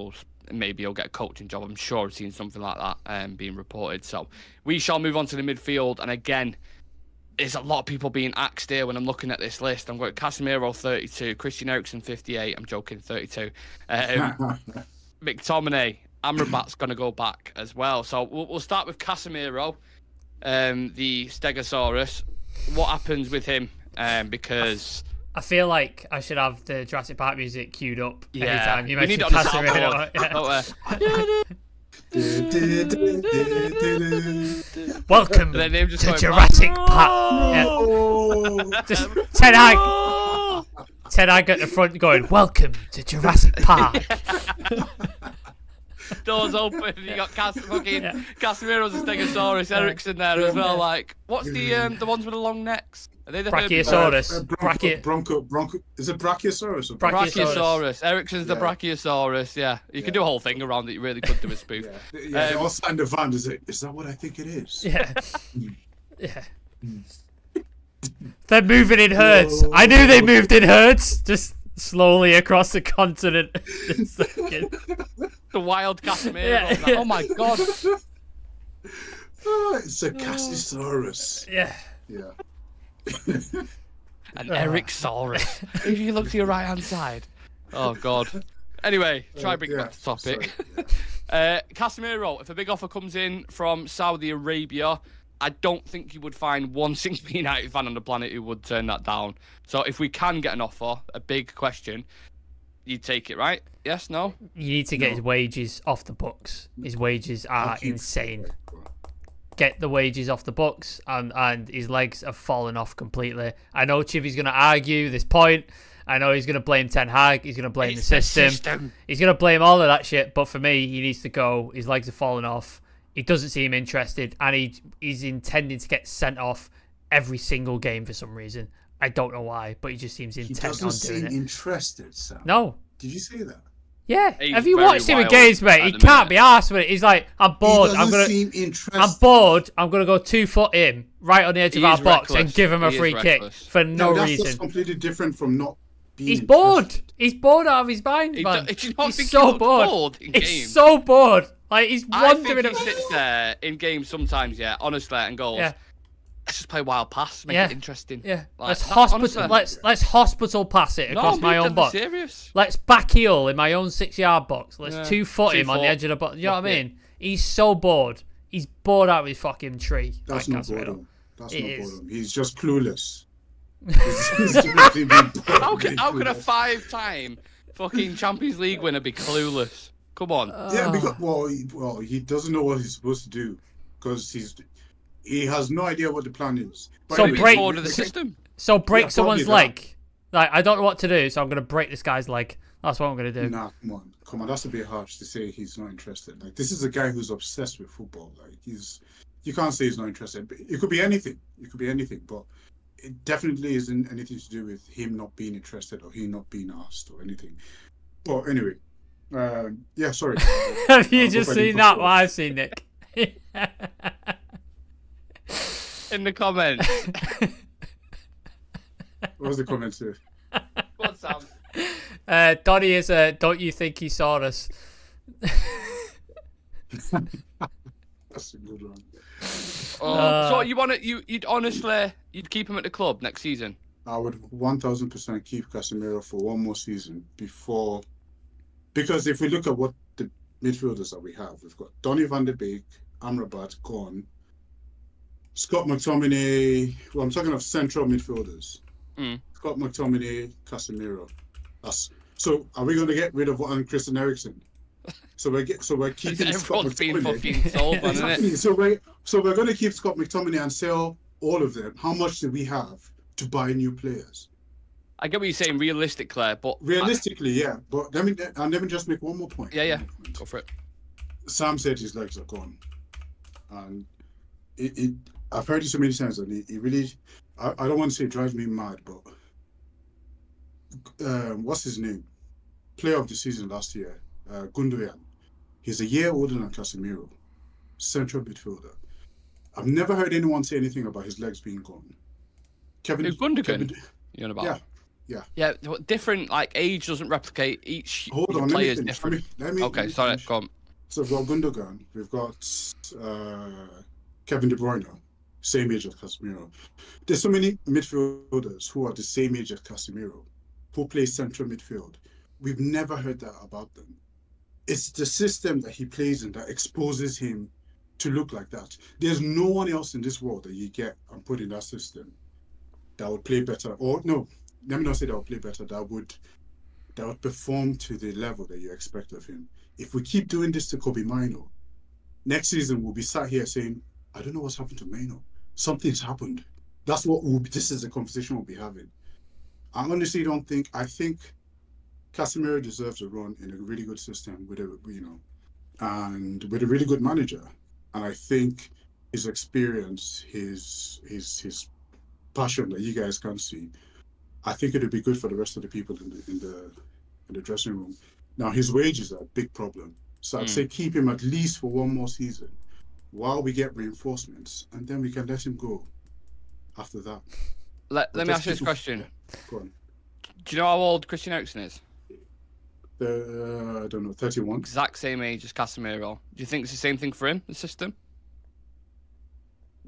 Speaker 1: maybe he'll get a coaching job. I'm sure I've seen something like that being reported. So we shall move on to the midfield. And again, there's a lot of people being axed here when I'm looking at this list. I'm going Casemiro 32, Christian Eriksen 58. I'm joking, 32. McTominay, Amrabat's going to go back as well. So we'll start with Casemiro, the Stegosaurus. What happens with hhim? Because
Speaker 3: I feel like I should have the Jurassic Park music queued up every time you mention
Speaker 1: need it on
Speaker 3: Casemiro.
Speaker 1: the
Speaker 3: Welcome to Jurassic Park. Yeah. Just Ten Hag at the front going, welcome to Jurassic Park.
Speaker 1: Doors open. You got Casemiro's a Stegosaurus, Eriksen there as well. Like, what's the ones with the long necks? Are they the
Speaker 3: Brachiosaurus.
Speaker 2: Bronco. Is it Brachiosaurus?
Speaker 1: Brachiosaurus. Eriksen's the Brachiosaurus. Yeah, you could do a whole thing around it. You really could do a spoof.
Speaker 2: They all signed the van. Is that what I think it is?
Speaker 3: Yeah. Yeah. They're moving in herds. I knew they moved in herds. Just slowly across the continent.
Speaker 1: The wild Casemiro. Oh my god.
Speaker 2: It's a Cassiosaurus.
Speaker 3: Yeah.
Speaker 2: Yeah.
Speaker 1: An Ericsaurus. If you look to your right hand side. Oh god. Anyway, try bring back the topic. Casemiro, if a big offer comes in from Saudi Arabia, I don't think you would find one single United fan on the planet who would turn that down. So if we can get an offer, a big question, you'd take it, right? Yes, no?
Speaker 3: You need to get his wages off the books. His wages are insane. Get the wages off the books, and his legs have fallen off completely. I know Chivy's going to argue this point. I know he's going to blame Ten Hag. He's going to blame the system. He's going to blame all of that shit. But for me, he needs to go. His legs have fallen off. He doesn't seem interested, and he's intending to get sent off every single game for some reason. I don't know why, but he just seems intent on doing it.
Speaker 2: He doesn't seem interested, Sam.
Speaker 3: No.
Speaker 2: Did you say that?
Speaker 3: Yeah. Have you watched him in games, mate? He can't be arsed with it. He's like, I'm bored. I'm bored. I'm gonna go 2 foot in right on the edge of our box and give him a free kick for no reason.
Speaker 2: That's completely different from not being.
Speaker 3: He's bored. He's bored out of his mind, man. He's so bored. He's so bored. Like he's wandering.
Speaker 1: I think he sits there in games sometimes, honestly, and goes, let's just play wild pass, make it interesting.
Speaker 3: Yeah. Like, let's hospital pass it across my own box.
Speaker 1: Serious.
Speaker 3: Let's back heel in my own 6-yard box. Let's 2 foot him on the edge of the box. You know what I mean? He's so bored. He's bored out of his fucking tree.
Speaker 2: That's not boredom. That's not boredom. He's just clueless.
Speaker 1: How can a 5-time fucking Champions League winner be clueless? Come on.
Speaker 2: Yeah, because he doesn't know what he's supposed to do because he has no idea what the plan is.
Speaker 1: So break the system.
Speaker 3: So break someone's leg. Like I don't know what to do, so I'm gonna break this guy's leg. That's what I'm gonna do.
Speaker 2: Nah, come on. That's a bit harsh to say he's not interested. Like this is a guy who's obsessed with football. Like you can't say he's not interested. It could be anything. But it definitely isn't anything to do with him not being interested or him not being asked or anything. Well, anyway. Sorry.
Speaker 3: Have you just seen that? What I've seen, Nick.
Speaker 1: In the comments.
Speaker 2: What was the comment here?
Speaker 1: What's up?
Speaker 3: Donnie is a don't you think he saw us?
Speaker 2: That's a good one.
Speaker 1: So you'd honestly keep him at the club next season?
Speaker 2: I would 1000% keep Casemiro for one more season because if we look at what the midfielders that we have, we've got Donny van de Beek, Amrabat gone, Scott McTominay. Well, I'm talking of central midfielders. Scott McTominay, Casemiro. So are we going to get rid of Christian Eriksen? So we're keeping Scott
Speaker 1: McTominay. Been fucking sold,
Speaker 2: exactly. Isn't it? So we're going to keep Scott McTominay and sell all of them. How much do we have to buy new players?
Speaker 1: I get what you're saying, realistically, but
Speaker 2: yeah. But let me just make one more point.
Speaker 1: Yeah. Go for it.
Speaker 2: Sam said his legs are gone, and I've heard it so many times, and it really, I don't want to say it drives me mad, but what's his name? Player of the season last year, Gundogan. He's a year older than Casemiro, central midfielder. I've never heard anyone say anything about his legs being gone.
Speaker 1: Gundogan? You're on about?
Speaker 2: Yeah.
Speaker 1: Yeah, different, like, age doesn't replicate. Each
Speaker 2: Hold on,
Speaker 1: player
Speaker 2: let
Speaker 1: is
Speaker 2: me
Speaker 1: different.
Speaker 2: finish. Let me
Speaker 1: Okay, sorry,
Speaker 2: finish.
Speaker 1: go on.
Speaker 2: So we've got Gundogan, we've got Kevin De Bruyne, same age as Casemiro. There's so many midfielders who are the same age as Casemiro, who play central midfield. We've never heard that about them. It's the system that he plays in that exposes him to look like that. There's no one else in this world that you get and put in that system that would play better. Or no, let me not say that would play better. That would perform to the level that you expect of him. If we keep doing this to Kobe Mino, next season we'll be sat here saying, I don't know what's happened to Mino. Something's happened. That's what this is the conversation we'll be having. I honestly don't think, I think Casemiro deserves a run in a really good system with a, and with a really good manager. And I think his experience, his passion that you guys can see, I think it'd be good for the rest of the people in the dressing room. Now his wages are a big problem, so I'd say keep him at least for one more season while we get reinforcements, and then we can let him go after that.
Speaker 1: Let me ask you this question.
Speaker 2: Go on.
Speaker 1: Do you know how old Christian Eriksen is?
Speaker 2: I don't know, 31.
Speaker 1: Exact same age as Casemiro. Do you think it's the same thing for him, the system?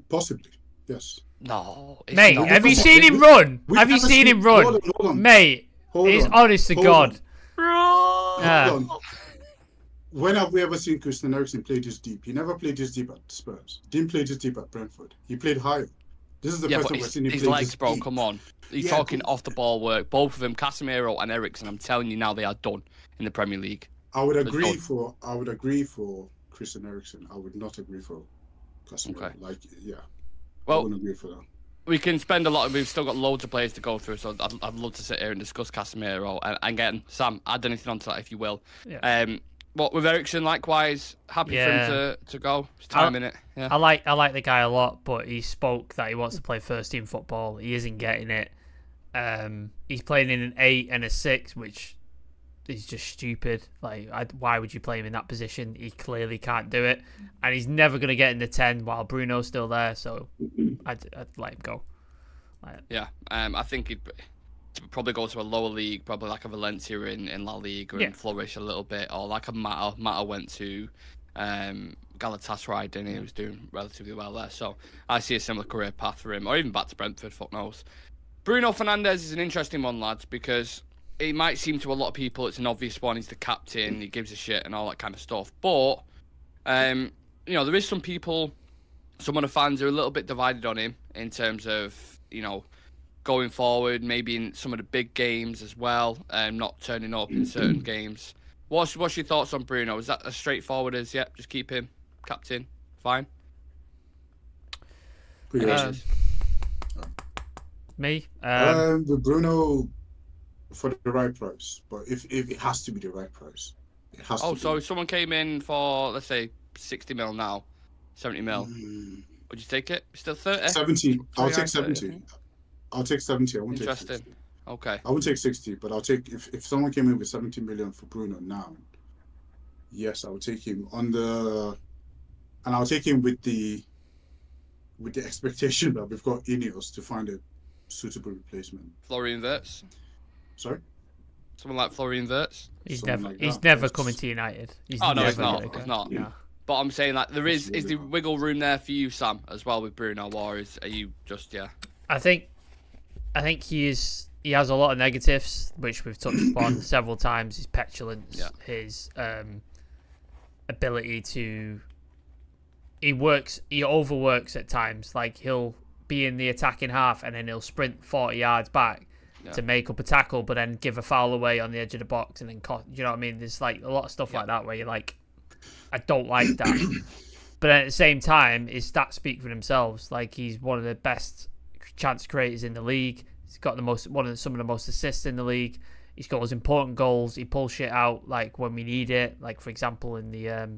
Speaker 2: Possibly, yes.
Speaker 1: No. It's
Speaker 3: Mate,
Speaker 1: not.
Speaker 3: have you seen him run? Have you
Speaker 2: never
Speaker 3: seen him run?
Speaker 2: Hold on.
Speaker 3: Mate, it's honest to God. Yeah.
Speaker 2: Hold on. When have we ever seen Christian Eriksen play this deep? He never played this deep at Spurs. Didn't play this deep at Brentford. He played higher. This is the first time we've seen him
Speaker 1: his
Speaker 2: play
Speaker 1: legs,
Speaker 2: this
Speaker 1: bro,
Speaker 2: deep.
Speaker 1: come on. He's talking off the ball work. Both of them, Casemiro and Eriksen, I'm telling you now, they are done in the Premier League.
Speaker 2: I would agree for Christian Eriksen. I would not agree for Casemiro.
Speaker 1: Okay.
Speaker 2: I wouldn't agree for that.
Speaker 1: We can spend we've still got loads of players to go through, so I'd love to sit here and discuss Casemiro. And again, Sam, add anything onto that if you will.
Speaker 3: Yeah.
Speaker 1: What with Eriksen, likewise, happy for him to go. It's time in it. Yeah.
Speaker 3: I like the guy a lot, but he spoke that he wants to play first team football. He isn't getting it. He's playing in an 8 and a 6, which is just stupid. Like, why would you play him in that position? He clearly can't do it, and he's never going to get in the 10 while Bruno's still there. So I'd let him go.
Speaker 1: I think he'd probably go to a lower league, probably like a Valencia in La Liga, and flourish a little bit, or like a Mata. Mata went to Galatasaray, didn't he? He was doing relatively well there. So I see a similar career path for him, or even back to Brentford, fuck knows. Bruno Fernandes is an interesting one, lads, because it might seem to a lot of people it's an obvious one. He's the captain, he gives a shit and all that kind of stuff. But, there is some people, some of the fans are a little bit divided on him in terms of, going forward, maybe in some of the big games as well, not turning up in certain games. What's your thoughts on Bruno? Is that as straightforward as, just keep him captain, fine?
Speaker 3: Me?
Speaker 2: With Bruno, for the right price, but if it has to be the right price, it has to. Oh,
Speaker 1: so if someone came in for, let's say, 60 mil now, 70 mil, would you take it? Still 30?
Speaker 2: 70. I'll take 70. I'll take 70. I won't take 60.
Speaker 1: Interesting. Okay.
Speaker 2: I would take 60, but I'll take if someone came in with 70 million for Bruno now. Yes, I would take him and I'll take him with the expectation that we've got Ineos to find a suitable replacement.
Speaker 1: Florian Wirtz.
Speaker 2: Sorry?
Speaker 1: Someone like Florian Wirtz?
Speaker 3: He's never coming to United.
Speaker 1: He's not. He's not. Yeah. But I'm saying, like, is the wiggle room there for you, Sam, as well with Bruno, or are you just
Speaker 3: I think he has a lot of negatives, which we've touched upon several times. His petulance, his ability to he overworks at times. Like, he'll be in the attacking half and then he'll sprint 40 yards back to make up a tackle, but then give a foul away on the edge of the box and then you know what I mean? There's like a lot of stuff like that where you're like, I don't like that. But at the same time, his stats speak for themselves. Like, he's one of the best chance creators in the league. He's got some of the most assists in the league. He scores important goals. He pulls shit out like when we need it. Like, for example, in the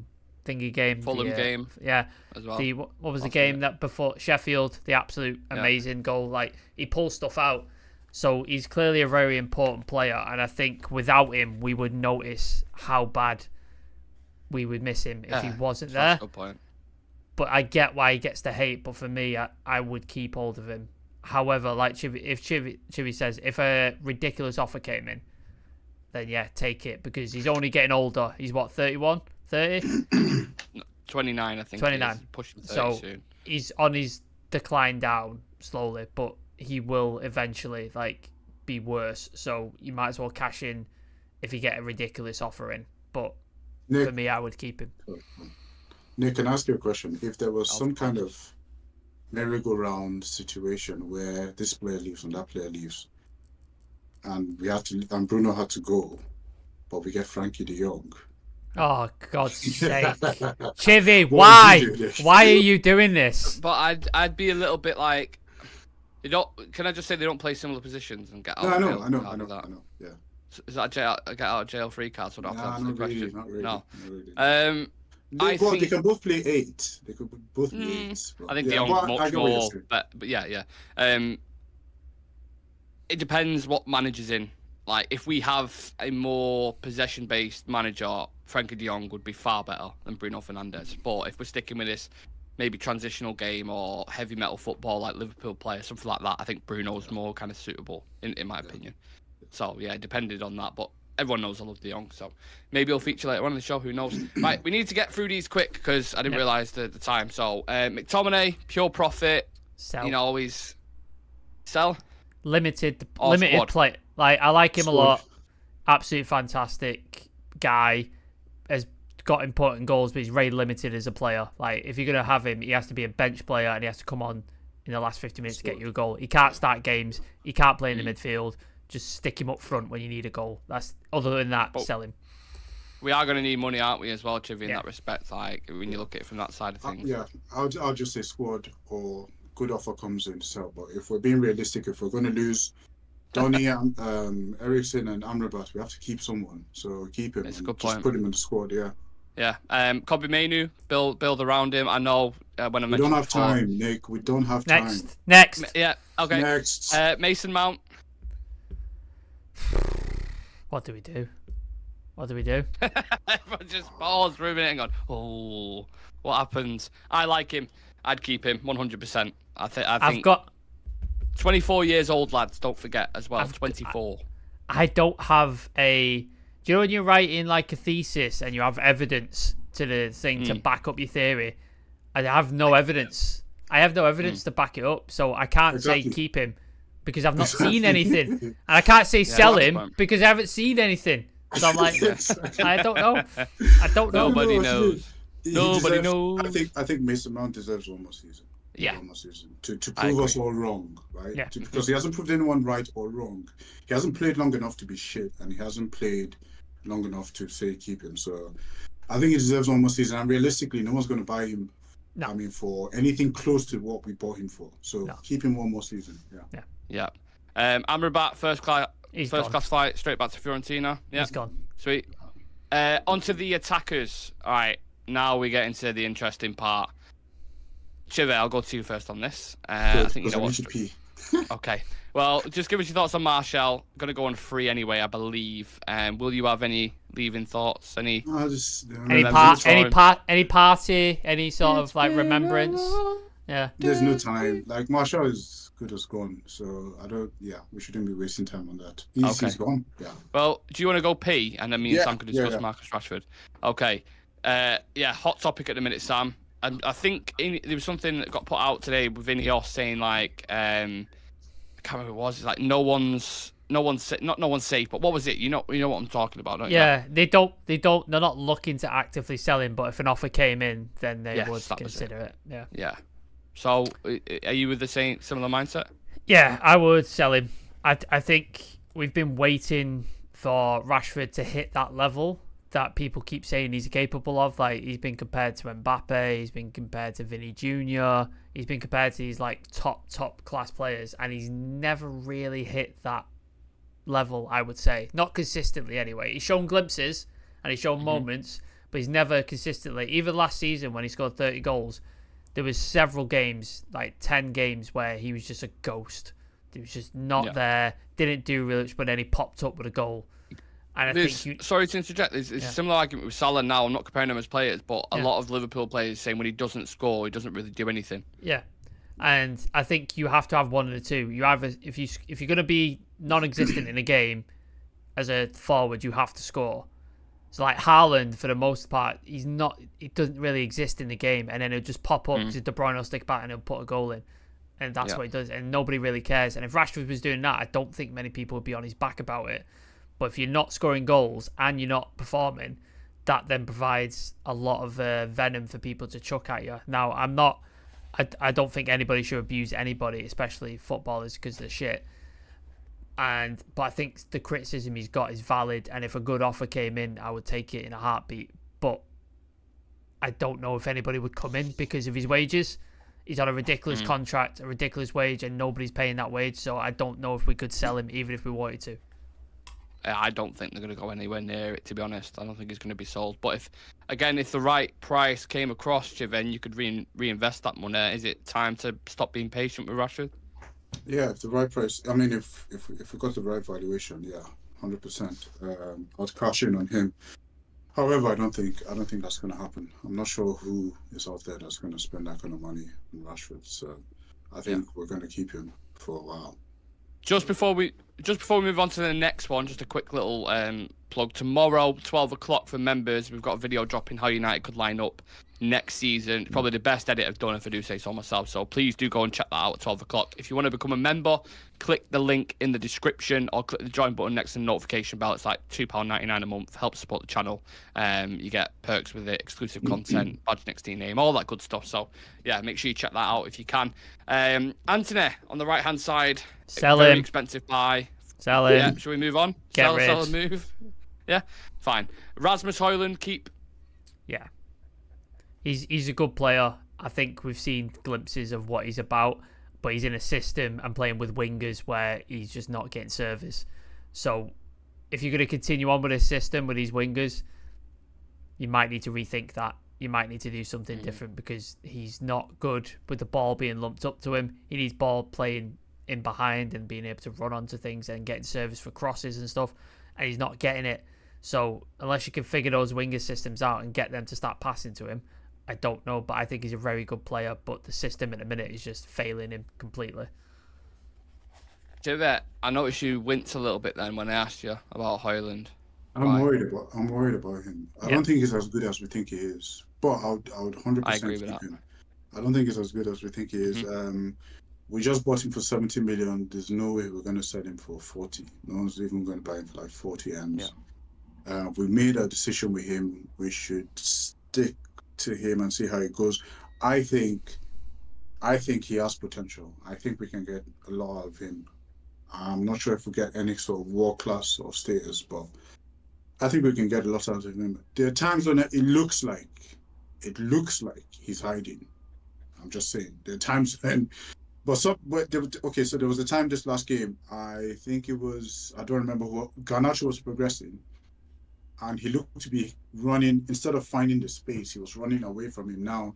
Speaker 3: thingy game,
Speaker 1: Fulham game, as well.
Speaker 3: What was the game that before Sheffield? The absolute amazing goal. Like, he pulls stuff out. So he's clearly a very important player, and I think without him, we would notice how bad we would miss him if he wasn't there.
Speaker 1: Good point.
Speaker 3: But I get why he gets the hate. But for me, I would keep hold of him. However, like Chivy says, if a ridiculous offer came in, then yeah, take it, because he's only getting older. He's what, 31, 30?
Speaker 1: 29, I think.
Speaker 3: 29.
Speaker 1: Pushing 30
Speaker 3: so
Speaker 1: soon.
Speaker 3: He's on his decline down slowly, but he will eventually like be worse. So you might as well cash in if you get a ridiculous offer in. But
Speaker 2: Nick,
Speaker 3: for me, I would keep him.
Speaker 2: Nick, can I ask you a question? If there was some kind of merry-go-round situation where this player leaves and that player leaves, and Bruno had to go, but we get Frankie de Jong.
Speaker 3: Oh, God's sake. Chivy,
Speaker 2: What
Speaker 3: why?
Speaker 2: would you do?
Speaker 3: Why are you doing this?
Speaker 1: But I'd be a little bit like, can I just say they don't play similar positions and get out?
Speaker 2: No,
Speaker 1: of
Speaker 2: I know. Yeah.
Speaker 1: Is that get out of jail free card? So I don't have to answer the question.
Speaker 2: Not really.
Speaker 1: No.
Speaker 2: Not really.
Speaker 1: I
Speaker 2: They
Speaker 1: think
Speaker 2: can both play 8. They could both play 8.
Speaker 1: I think
Speaker 2: yeah,
Speaker 1: De Jong's
Speaker 2: I
Speaker 1: much
Speaker 2: get what you're
Speaker 1: more,
Speaker 2: saying.
Speaker 1: but yeah. It depends what manager's in. Like, if we have a more possession-based manager, Frankie de Jong would be far better than Bruno Fernandes. But if we're sticking with this maybe transitional game or heavy metal football like Liverpool player, something like that, I think Bruno's more kind of suitable, in my opinion. So, yeah, it depended on that. But everyone knows I love de Jong, so maybe he'll feature later on in the show, who knows. Right, we need to get through these quick because I didn't realise the time. So, McTominay, pure profit.
Speaker 3: Sell.
Speaker 1: Always sell.
Speaker 3: Limited
Speaker 1: squad.
Speaker 3: play. Like, I like him
Speaker 2: Squad.
Speaker 3: a lot. Absolute fantastic guy. Has got important goals, but he's very limited as a player. Like, if you're going to have him, he has to be a bench player and he has to come on in the last 50 minutes to get you a goal. He can't start games. He can't play in the midfield. Just stick him up front when you need a goal. Other than that, sell him.
Speaker 1: We are going to need money, aren't we, as well, Chivy, in that respect, like, when you look at it from that side of things.
Speaker 2: I'll just say squad or good offer comes in, sell. But if we're being realistic, if we're going to lose Donny, Ericsson and Amrabat, we have to keep someone. So keep him.
Speaker 1: It's a
Speaker 2: and
Speaker 1: good
Speaker 2: just
Speaker 1: point.
Speaker 2: put him in the squad, yeah.
Speaker 1: Yeah. Kobe Mainu, build around him. I know when I mentioned
Speaker 2: We don't have
Speaker 1: before.
Speaker 2: time, Nick. We don't have time.
Speaker 3: Next.
Speaker 1: Yeah, okay.
Speaker 2: Next.
Speaker 1: Mason Mount.
Speaker 3: What do we do?
Speaker 1: Everyone just paused for a minute and gone, oh, what happens? I like him. I'd keep him 100%. I think
Speaker 3: I've got
Speaker 1: 24 years old, lads. Don't forget as well. 24.
Speaker 3: I don't have a. Do you know when you're writing like a thesis and you have evidence to the thing to back up your theory? I have no evidence. I have no evidence to back it up, so I can't say keep him because I've not seen anything, and I can't say sell him because I haven't seen anything. So I'm like, I don't know. I don't know.
Speaker 1: Nobody knows. Nobody knows.
Speaker 2: I think Mason Mount deserves one more season.
Speaker 3: Yeah.
Speaker 2: One more season to prove us all wrong, right?
Speaker 3: Yeah.
Speaker 2: Because he hasn't proved anyone right or wrong. He hasn't played long enough to be shit, and he hasn't played long enough to say keep him. So I think he deserves one more season. And realistically, no one's going to buy him.
Speaker 3: No.
Speaker 2: I mean, for anything close to what we bought him for. So keep him one more season.
Speaker 1: Yeah. Amrabat, first class flight straight back to Fiorentina. Yeah.
Speaker 3: He's gone.
Speaker 1: Sweet. Onto the attackers. All right. Now we get into the interesting part. Chivy, I'll go to you first on this. I think you know what. Okay. Well, just give us your thoughts on Martial. Going to go on free anyway, I believe. Will you have any leaving thoughts? Any
Speaker 3: party? Any sort of like remembrance? Yeah.
Speaker 2: There's no time. Like Martial is good as gone, so I don't. Yeah, we shouldn't be wasting time on that. He's gone. Yeah.
Speaker 1: Well, do you want to go pee, and then me and Sam can discuss Marcus Rashford? Okay. Hot topic at the minute, Sam. I think there was something that got put out today with Ineos saying like I can't remember what it was. It's like no one's safe. But what was it? You know what I'm talking about, don't you?
Speaker 3: Yeah, they're not looking to actively sell him, but if an offer came in, then they would consider it. Yeah.
Speaker 1: Yeah. So, are you with the same similar mindset?
Speaker 3: Yeah, I would sell him. I think we've been waiting for Rashford to hit that level that people keep saying he's capable of. Like, he's been compared to Mbappe, he's been compared to Vinny Jr., he's been compared to these like top class players, and he's never really hit that level, I would say. Not consistently anyway. He's shown glimpses and he's shown moments, but he's never consistently. Even last season when he scored 30 goals, there was several games, like 10 games, where he was just a ghost. He was just not there, didn't do really much, but then he popped up with a goal. And
Speaker 1: sorry to interject, there's a similar argument with Salah now. I'm not comparing them as players, but a lot of Liverpool players saying when he doesn't score, he doesn't really do anything.
Speaker 3: Yeah. And I think you have to have one of the two. You either if you're going to be non-existent in a game as a forward, you have to score. So like Haaland, for the most part, he doesn't really exist in the game, and then he'll just pop up because De Bruyne will stick back and he'll put a goal in, and that's what he does, and nobody really cares. And if Rashford was doing that, I don't think many people would be on his back about it. But if you're not scoring goals and you're not performing, that then provides a lot of venom for people to chuck at you. Now, I don't think anybody should abuse anybody, especially footballers, because they're shit. But I think the criticism he's got is valid, and if a good offer came in, I would take it in a heartbeat. But I don't know if anybody would come in because of his wages. He's on a ridiculous contract, a ridiculous wage, and nobody's paying that wage. So I don't know if we could sell him, even if we wanted to.
Speaker 1: I don't think they're going to go anywhere near it, to be honest. I don't think he's going to be sold. But if the right price came across you, then you could reinvest that money. Is it time to stop being patient with Rashford?
Speaker 2: Yeah, if the right price. I mean, if we got the right valuation, yeah, 100%. I'd cash in on him. However, I don't think that's going to happen. I'm not sure who is out there that's going to spend that kind of money on Rashford. So I think we're going to keep him for a while.
Speaker 1: Just before we move on to the next one, just a quick little plug. Tomorrow, 12 o'clock for members, we've got a video dropping how United could line up next season. Probably the best edit I've done, if I do say so myself. So please do go and check that out at 12 o'clock. If you want to become a member, click the link in the description or click the join button next to the notification bell. It's like £2.99 a month. Helps support the channel. You get perks with it, exclusive content, badge next to your name, all that good stuff. So yeah, make sure you check that out if you can. Anthony on the right hand side.
Speaker 3: Sell
Speaker 1: very
Speaker 3: him.
Speaker 1: Expensive buy.
Speaker 3: Sell him.
Speaker 1: Yeah, should we move on?
Speaker 3: Get rid.
Speaker 1: Sell and move. Yeah, fine. Rasmus Højlund, keep.
Speaker 3: Yeah. He's a good player. I think we've seen glimpses of what he's about, but he's in a system and playing with wingers where he's just not getting service. So if you're going to continue on with his system with these wingers, you might need to rethink that. You might need to do something different because he's not good with the ball being lumped up to him. He needs ball playing in behind and being able to run onto things and getting service for crosses and stuff, and he's not getting it. So unless you can figure those winger systems out and get them to start passing to him, I don't know, but I think he's a very good player, but the system in a minute is just failing him completely.
Speaker 1: Javette, I noticed you winced a little bit then when I asked you about Højlund.
Speaker 2: I'm worried about him. I don't think he's as good as we think he is, but I would 100% keep him. I don't think he's as good as we think he is. We just bought him for 70 million. There's no way we're going to sell him for 40. No one's even going to buy him for like 40 M's. We made a decision with him. We should stick to him and see how it goes. I think he has potential. I think we can get a lot of him. I'm not sure if we get any sort of world class or status, but I think we can get a lot out of him. There are times when it looks like he's hiding. I'm just saying. There are times when, so there was a time this last game. I think it was, I don't remember who. Garnacho was progressing, and he looked to be running, instead of finding the space, he was running away from him. Now,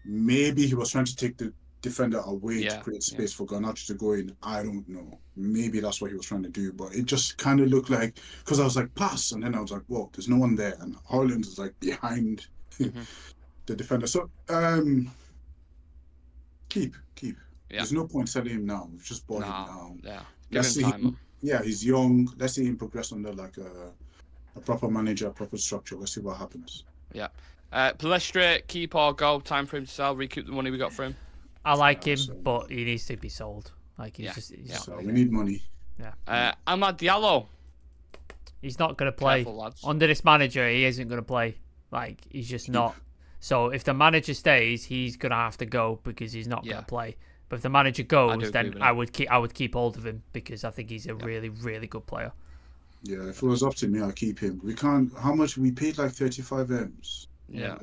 Speaker 2: maybe he was trying to take the defender away to create space for Garnacho to go in. I don't know. Maybe that's what he was trying to do, but it just kind of looked like, because I was like, pass, and then I was like, whoa, there's no one there, and Højlund is like behind the defender. So, keep. Yeah. There's no point selling him now. We've just bought him now.
Speaker 1: Yeah.
Speaker 2: Let's see him. Yeah, he's young. Let's see him progress under like a proper manager, a proper structure. Let's see what happens.
Speaker 1: Yeah. Palestra, keep or go. Time for him to sell. Recoup the money we got for him.
Speaker 3: I like him, but he needs to be sold. Like he's
Speaker 2: so we need money.
Speaker 3: Yeah.
Speaker 1: Amad Diallo.
Speaker 3: He's not going to play.
Speaker 1: Careful,
Speaker 3: under this manager. He isn't going to play. Like he's just not. So if the manager stays, he's going to have to go because he's not going to play. But if the manager goes, then I would keep hold of him because I think he's a really, really good player.
Speaker 2: Yeah, if it was up to me, I'd keep him. We can't. How much we paid? Like 35 M's.
Speaker 1: Yeah.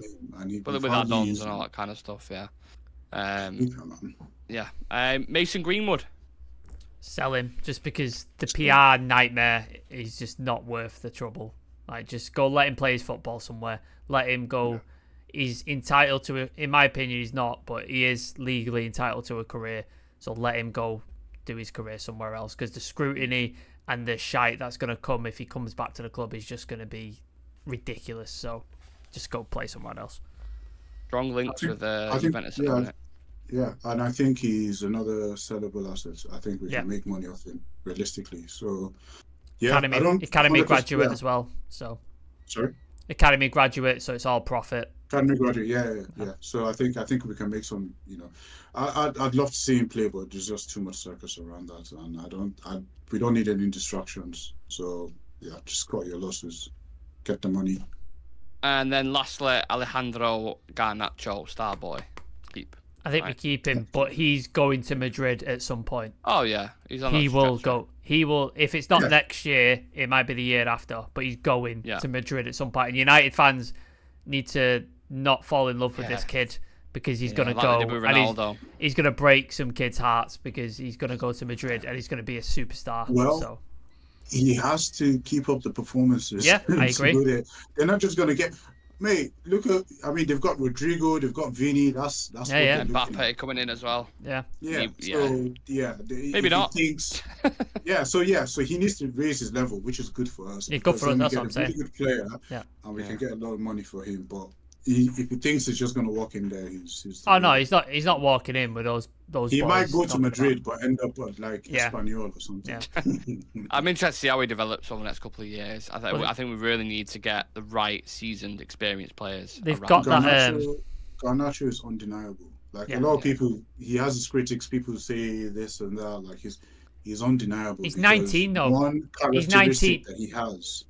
Speaker 1: But with add-ons and all that kind of stuff. Yeah. Mason Greenwood.
Speaker 3: Sell him just because the PR nightmare is just not worth the trouble. Like, just go let him play his football somewhere. Let him go. Yeah. He's entitled to it. In my opinion, he's not, but he is legally entitled to a career. So let him go do his career somewhere else because the scrutiny and the shite that's going to come if he comes back to the club is just going to be ridiculous. So just go play somewhere else.
Speaker 1: Strong links with Juventus.
Speaker 2: Yeah, and I think he's another sellable asset. I think we
Speaker 3: Yeah.
Speaker 2: can make money off him realistically. So, yeah, I
Speaker 3: Academy
Speaker 2: don't.
Speaker 3: academy
Speaker 2: 100%,
Speaker 3: graduate
Speaker 2: yeah.
Speaker 3: as well. So
Speaker 2: Sorry,
Speaker 3: academy graduate, so it's all profit.
Speaker 2: academy graduate. Yeah. So I think we can make some. I'd love to see him play, but there's just too much circus around that, and we don't need any distractions. So yeah, just cut your losses, get the money.
Speaker 1: And then lastly, Alejandro Garnacho, star boy. Keep.
Speaker 3: I think we keep him, but he's going to Madrid at some point.
Speaker 1: Oh yeah, he's on.
Speaker 3: He
Speaker 1: that
Speaker 3: will
Speaker 1: trajectory.
Speaker 3: go. He will. If it's not
Speaker 2: Yeah.
Speaker 3: next year, it might be the year after. But he's going
Speaker 1: Yeah.
Speaker 3: to Madrid at some point. And United fans need to not fall in love with this
Speaker 1: Yeah.
Speaker 3: kid because he's
Speaker 1: Yeah,
Speaker 3: going to
Speaker 1: like they
Speaker 3: go
Speaker 1: did with
Speaker 3: and
Speaker 1: Ronaldo.
Speaker 3: he's going to break some kids' hearts because he's going to go to Madrid and he's going to be a superstar.
Speaker 2: Well,
Speaker 3: so
Speaker 2: He has to keep up the performances.
Speaker 3: Yeah, I
Speaker 2: So
Speaker 3: agree.
Speaker 2: they're not just gonna get. Mate, look at. I mean, they've got Rodrigo, they've got Vinny. That's
Speaker 3: Yeah,
Speaker 2: what
Speaker 3: yeah.
Speaker 2: they're looking at.
Speaker 1: Mbappe coming in as well.
Speaker 3: yeah,
Speaker 2: Yeah.
Speaker 1: Yeah.
Speaker 2: So yeah,
Speaker 1: Maybe not.
Speaker 2: He thinks, So he needs to raise his level, which is good for us.
Speaker 3: Yeah, good
Speaker 2: because
Speaker 3: for us,
Speaker 2: then we
Speaker 3: that's
Speaker 2: get
Speaker 3: what I'm
Speaker 2: a
Speaker 3: saying.
Speaker 2: really good player,
Speaker 3: Yeah.
Speaker 2: and we
Speaker 1: Yeah.
Speaker 2: can get a lot of money for him. But if he thinks he's just gonna walk in there, he's
Speaker 3: Oh no, he's not. He's not walking in with those.
Speaker 2: He
Speaker 3: boys
Speaker 2: might go to
Speaker 3: knocking
Speaker 2: Madrid,
Speaker 3: about.
Speaker 2: but end up at like
Speaker 3: Yeah.
Speaker 2: Espanyol or something.
Speaker 3: Yeah.
Speaker 1: I'm interested to see how he develops over the next couple of years. I think we really need to get the right seasoned, experienced players.
Speaker 3: They've
Speaker 1: around.
Speaker 3: got that.
Speaker 2: Garnacho is undeniable. Like
Speaker 3: Yeah.
Speaker 2: a lot of people, he has his critics. People say this and that. Like he's undeniable.
Speaker 3: He's
Speaker 2: because
Speaker 3: 19 though.
Speaker 2: One
Speaker 3: He's
Speaker 2: characteristic
Speaker 3: 19.
Speaker 2: that he has,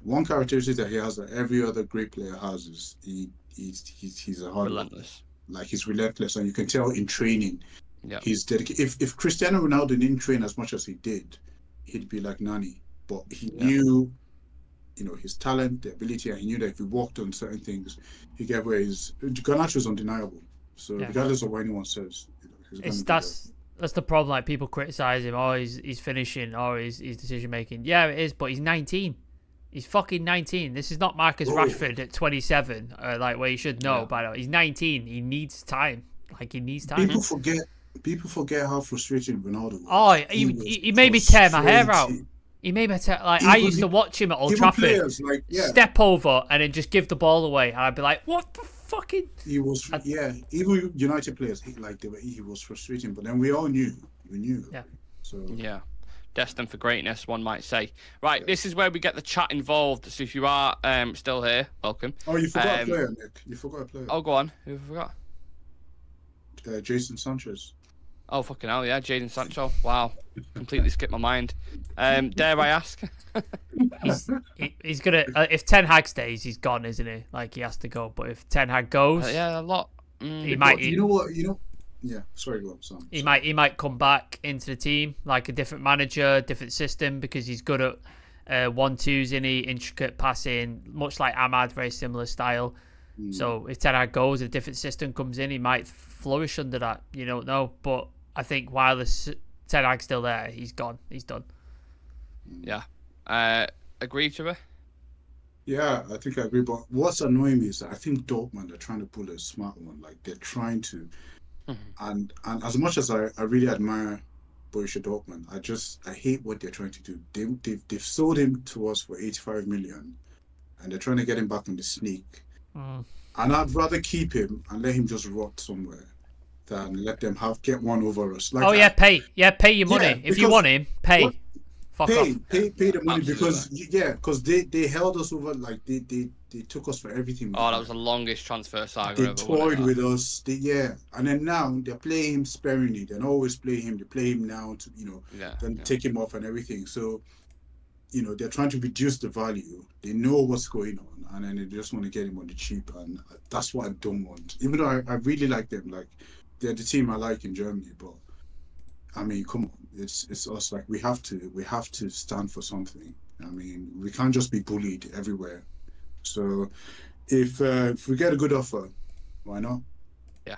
Speaker 2: one characteristic that he has that every other great player has is he's a hard worker.
Speaker 1: Relentless.
Speaker 2: Like he's relentless, and you can tell in training.
Speaker 1: Yeah.
Speaker 2: He's dedicated. If Cristiano Ronaldo didn't train as much as he did, he'd be like Nani. But he knew, his talent, the ability, and he knew that if he worked on certain things, he get where Garnacho is undeniable. So
Speaker 3: Yeah.
Speaker 2: regardless of what anyone says, he's gonna be
Speaker 3: That's the problem. Like people criticize him. Oh, he's finishing. Oh, his decision making. Yeah, it is. But he's 19. He's fucking 19. This is not Marcus Rashford at 27. Like where you should know by now. He's 19. He needs time. Like he needs time.
Speaker 2: People forget how frustrating Ronaldo was.
Speaker 3: Oh, he made me tear my hair out. He made me tear. Like I used to watch him at Old Trafford.
Speaker 2: Players,
Speaker 3: Step over and then just give the ball away, and I'd be like, "What the fucking?"
Speaker 2: He was, Even United players, he was frustrating. But then we all knew. We knew.
Speaker 3: Yeah.
Speaker 2: So
Speaker 1: Yeah. Destined for greatness, one might say. Right, this is where we get the chat involved. So if you are still here, welcome.
Speaker 2: Oh, you forgot a player, Nick. You forgot a player.
Speaker 1: Oh, go on. Who forgot?
Speaker 2: Jason Sanchez.
Speaker 1: Oh, fucking hell, yeah. Jadon Sancho. Wow. Completely skipped my mind. Dare I ask?
Speaker 3: He's gonna. If Ten Hag stays, he's gone, isn't he? Like he has to go. But if Ten Hag goes,
Speaker 1: Yeah, a lot.
Speaker 3: he might.
Speaker 2: You know what? Yeah. Sorry, go on, Sam.
Speaker 3: He might come back into the team like a different manager, different system because he's good at 1-2s, intricate passing, much like Ahmad, very similar style. So if Ten Hag goes, a different system comes in, he might flourish under that. You don't know, but I think while Ten Hag's still there, he's gone. He's done.
Speaker 1: Yeah. Agree to it?
Speaker 2: Yeah, I think I agree. But what's annoying me is that I think Dortmund are trying to pull a smart one. Like they're trying to, and as much as I really admire Borussia Dortmund, I hate what they're trying to do. They've sold him to us for 85 million, and they're trying to get him back on the sneak. And I'd rather keep him and let him just rot somewhere than let them get one over us. Like
Speaker 3: pay your money.
Speaker 2: Yeah,
Speaker 3: If you want him, pay.
Speaker 2: What?
Speaker 3: Fuck off.
Speaker 2: Pay the money
Speaker 1: Absolutely.
Speaker 2: because they held us over, like they took us for everything.
Speaker 1: Oh, that was the longest transfer saga
Speaker 2: They
Speaker 1: ever.
Speaker 2: toyed with us. And then now they're playing him sparingly. They don't always play him. They play him now to take him off and everything. So they're trying to reduce the value. They know what's going on, and then they just want to get him on the cheap, and that's what I don't want. Even though I really like them, like they're the team I like in Germany, but I mean, come on, it's us. Like we have to stand for something. I mean, we can't just be bullied everywhere. So if we get a good offer, why not?
Speaker 1: Yeah.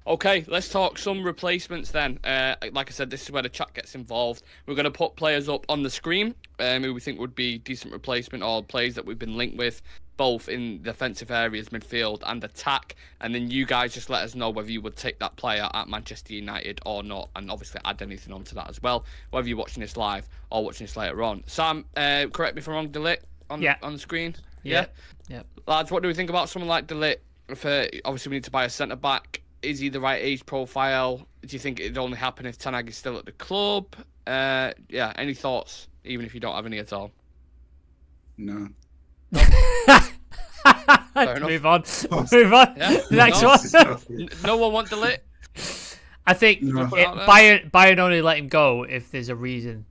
Speaker 1: Okay, let's talk some replacements then. Like I said, this is where the chat gets involved. We're going to put players up on the screen who we think would be decent replacement, or players that we've been linked with, both in defensive areas, midfield and attack. And then you guys just let us know whether you would take that player at Manchester United or not, and obviously add anything onto that as well, whether you're watching this live or watching this later on. Sam, correct me if I'm wrong, De Ligt on the screen?
Speaker 3: Yeah.
Speaker 1: Lads, what do we think about someone like De Ligt? Obviously, we need to buy a centre-back. Is he the right age profile? Do you think it'd only happen if Ten Hag is still at the club? Yeah, any thoughts, even if you don't have any at all?
Speaker 2: No.
Speaker 3: Move on. Move on.
Speaker 1: Yeah.
Speaker 3: Next one.
Speaker 1: No one want Delete?
Speaker 3: I think
Speaker 2: No.
Speaker 3: Bayern only let him go if there's a reason.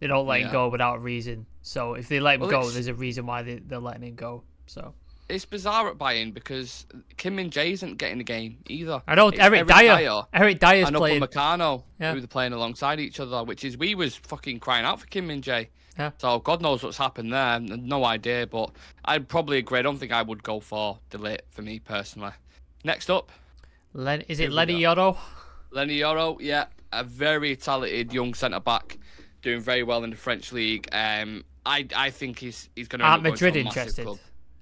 Speaker 3: They don't let him
Speaker 1: Yeah.
Speaker 3: go without a reason. So if they let him
Speaker 1: Well,
Speaker 3: go,
Speaker 1: it's-
Speaker 3: there's a reason why they're letting him go. So
Speaker 1: It's bizarre at Bayern because Kim Min-jae isn't getting the game either.
Speaker 3: I know
Speaker 1: It's
Speaker 3: Eric Dyer. Eric Dyer's
Speaker 1: and
Speaker 3: playing.
Speaker 1: Upamecano,
Speaker 3: Yeah.
Speaker 1: who they're playing alongside each other, which is we was fucking crying out for Kim Min-jae.
Speaker 3: Yeah.
Speaker 1: So God knows what's happened there. No idea, but I'd probably agree. I don't think I would go for Delete for me personally. Next up,
Speaker 3: Is it
Speaker 2: we
Speaker 3: Lenny
Speaker 2: go.
Speaker 3: Yoro?
Speaker 1: Lenny Yoro. Yeah, a very talented young centre back, doing very well in the French league. I think he's going to.
Speaker 3: Aren't Madrid interested?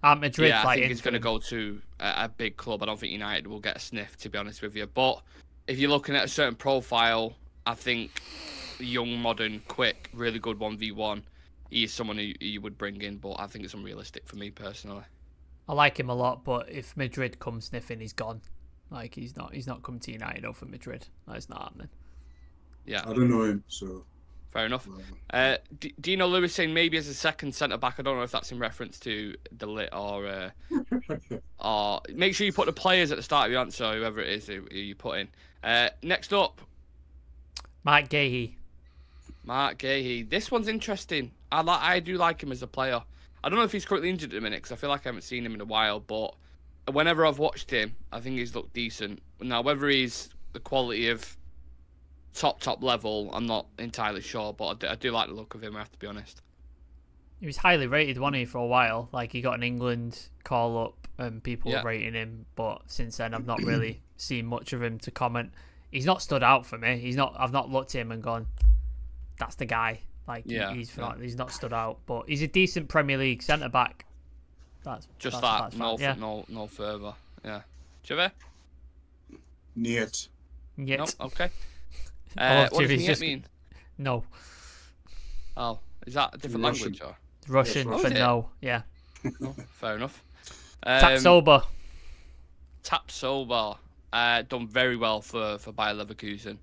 Speaker 3: Aren't Madrid
Speaker 1: Yeah, I
Speaker 3: like
Speaker 1: think he's going to
Speaker 3: him?
Speaker 1: go to a big club. I don't think United will get a sniff, to be honest with you. But if you're looking at a certain profile, I think young, modern, quick, really good 1v1, he is someone who you would bring in. But I think it's unrealistic for me personally.
Speaker 3: I like him a lot, but if Madrid comes sniffing, he's gone. Like he's not coming to United over Madrid. That's not happening.
Speaker 1: Yeah,
Speaker 2: I don't know him, so.
Speaker 1: fair enough. Dino Lewis saying maybe as a second centre back. I don't know if that's in reference to Delete or make sure you put the players at the start of your answer, whoever it is who you put in. Next up,
Speaker 3: Mark Gahey.
Speaker 1: Mark Gahey. This one's interesting. I do like him as a player. I don't know if he's currently injured at the minute because I feel like I haven't seen him in a while. But whenever I've watched him, I think he's looked decent. Now, whether he's the quality of top level, I'm not entirely sure. But I do like the look of him, I have to be honest.
Speaker 3: He was highly rated, wasn't he, for a while? Like he got an England call up and people
Speaker 1: Yeah.
Speaker 3: were rating him, but since then I've not really seen much of him to comment. He's not stood out for me. I've not looked at him and gone, that's the guy. Like
Speaker 1: Yeah,
Speaker 3: he's
Speaker 1: yeah.
Speaker 3: he's not stood out, but he's a decent Premier League centre back. That's
Speaker 1: That's
Speaker 3: fine. Yeah.
Speaker 1: no further. Yeah. Chive?
Speaker 2: Niet.
Speaker 3: Yet.
Speaker 1: No. Okay.
Speaker 3: I love
Speaker 1: What does
Speaker 3: Chivy's
Speaker 1: Niet
Speaker 3: just-
Speaker 1: mean?
Speaker 3: No.
Speaker 1: Oh, is that a different
Speaker 2: Russian.
Speaker 1: language? Or?
Speaker 3: Russian
Speaker 2: Yes,
Speaker 3: for
Speaker 1: is it?
Speaker 3: no. Yeah.
Speaker 1: Fair enough.
Speaker 3: Tapsoba.
Speaker 1: Tapsoba done very well for Bayer Leverkusen.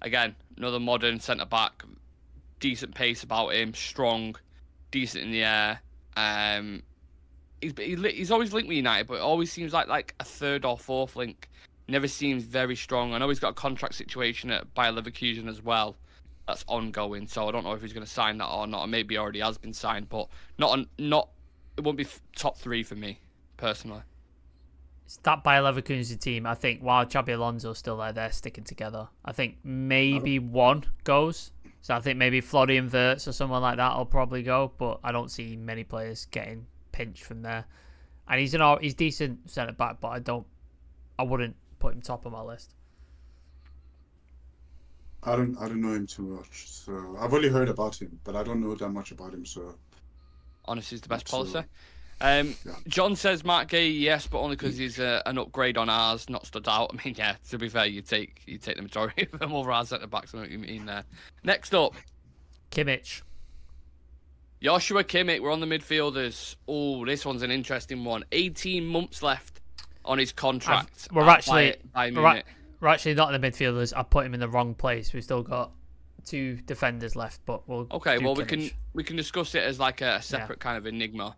Speaker 1: Again, another modern centre back, decent pace about him, strong, decent in the air. He's always linked with United, but it always seems like a third or fourth link. Never seems very strong. I know he's got a contract situation at Bayer Leverkusen as well. That's ongoing, so I don't know if he's going to sign that or not. Or maybe he already has been signed, but not. It won't be top 3 for me personally.
Speaker 3: It's that Bayer Leverkusen team. I think while Xabi Alonso's still there, they're sticking together. I think maybe one goes. So I think maybe Florian Wirtz or someone like that will probably go, but I don't see many players getting pinched from there. And he's decent centre back, but I wouldn't put him top of my list.
Speaker 2: I don't know him too much, so I've only heard about him, but I don't know that much about him. So
Speaker 1: Honestly, is the best
Speaker 2: Absolutely.
Speaker 1: policy. John says Mark Gay, yes, but only because he's an upgrade on ours, not stood out. I mean, yeah, to be fair, you take the majority of them over our centre backs. I know what you mean there. Next up,
Speaker 3: Kimmich.
Speaker 1: Joshua Kimmich. We're on the midfielders. Oh, this one's an interesting one. 18 months left on his contract.
Speaker 3: We're
Speaker 1: at
Speaker 3: actually
Speaker 1: Bayern
Speaker 3: we're,
Speaker 1: Munich.
Speaker 3: we're actually not in the midfielders. I put him in the wrong place. We've still got 2 defenders left, but we'll
Speaker 1: Okay,
Speaker 3: do
Speaker 1: well
Speaker 3: Kimmich.
Speaker 1: we can discuss it as like a separate kind of enigma.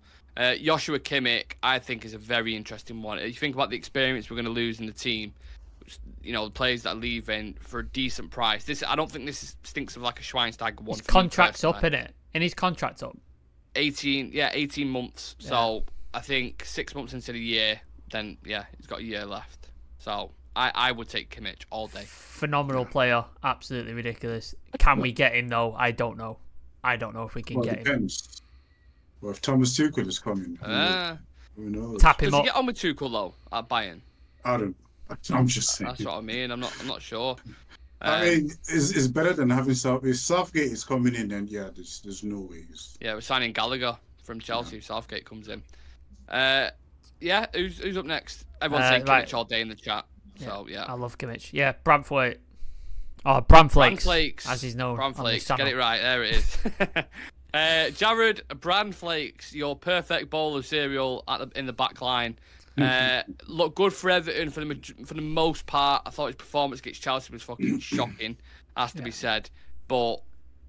Speaker 1: Joshua Kimmich, I think, is a very interesting one. If you think about the experience we're going to lose in the team, you know, the players that are leaving for a decent price. I don't think this stinks of like a Schweinsteiger one.
Speaker 3: His
Speaker 1: for me
Speaker 3: contract's up,
Speaker 1: personally.
Speaker 3: innit? And his contract's up.
Speaker 1: 18 months. So I think 6 months into the year, then yeah, he's got a year left. So I would take Kimmich all day.
Speaker 3: Phenomenal player, absolutely ridiculous. Can we get him though? I don't know. I don't know if we can
Speaker 2: well,
Speaker 3: get him.
Speaker 2: depends. Well, if Thomas Tuchel is coming, who knows?
Speaker 3: Tap
Speaker 1: Does
Speaker 3: him
Speaker 1: he
Speaker 3: up.
Speaker 1: get on with Tuchel though at Bayern?
Speaker 2: I don't. I'm just saying.
Speaker 1: That's what I mean. I'm not sure.
Speaker 2: I mean, it's better than having If Southgate is coming in, then yeah, there's no ways.
Speaker 1: Yeah, we're signing Gallagher from Chelsea. If Southgate comes in. Yeah, who's up next? Everyone's saying
Speaker 3: right.
Speaker 1: Kimmich all day in the chat. So yeah.
Speaker 3: I love Kimmich. Yeah, Bramthwaite. Oh, Bramflakes.
Speaker 1: Bramflakes.
Speaker 3: As he's known. on this
Speaker 1: Bramflakes.
Speaker 3: channel.
Speaker 1: Get it right. There it is. Jared Bramflakes, your perfect bowl of cereal in the back line. Look good for Everton for the most part. I thought his performance against Chelsea was fucking shocking, has to be said. But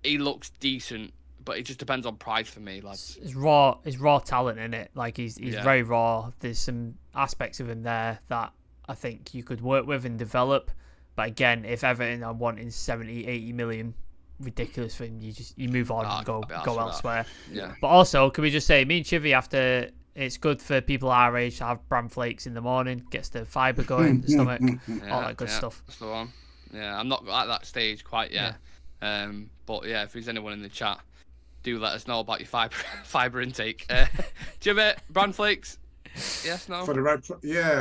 Speaker 1: he looks decent. But it just depends on price for me, lads.
Speaker 3: It's raw talent in it. Like he's very raw. There's some aspects of him there that I think you could work with and develop. But again, if Everton are wanting 70, 80 million, ridiculous for him, you move on and go elsewhere.
Speaker 1: Yeah.
Speaker 3: But also, can we just say, me and Chivy, after it's good for people our age to have bran flakes in the morning, gets the fibre going in the stomach, all that good stuff.
Speaker 1: That's the one. Yeah, I'm not at that stage quite yet. But yeah, if there's anyone in the chat, do let us know about your fibre intake. Chivy, bran flakes. Yes, no.
Speaker 2: For the right,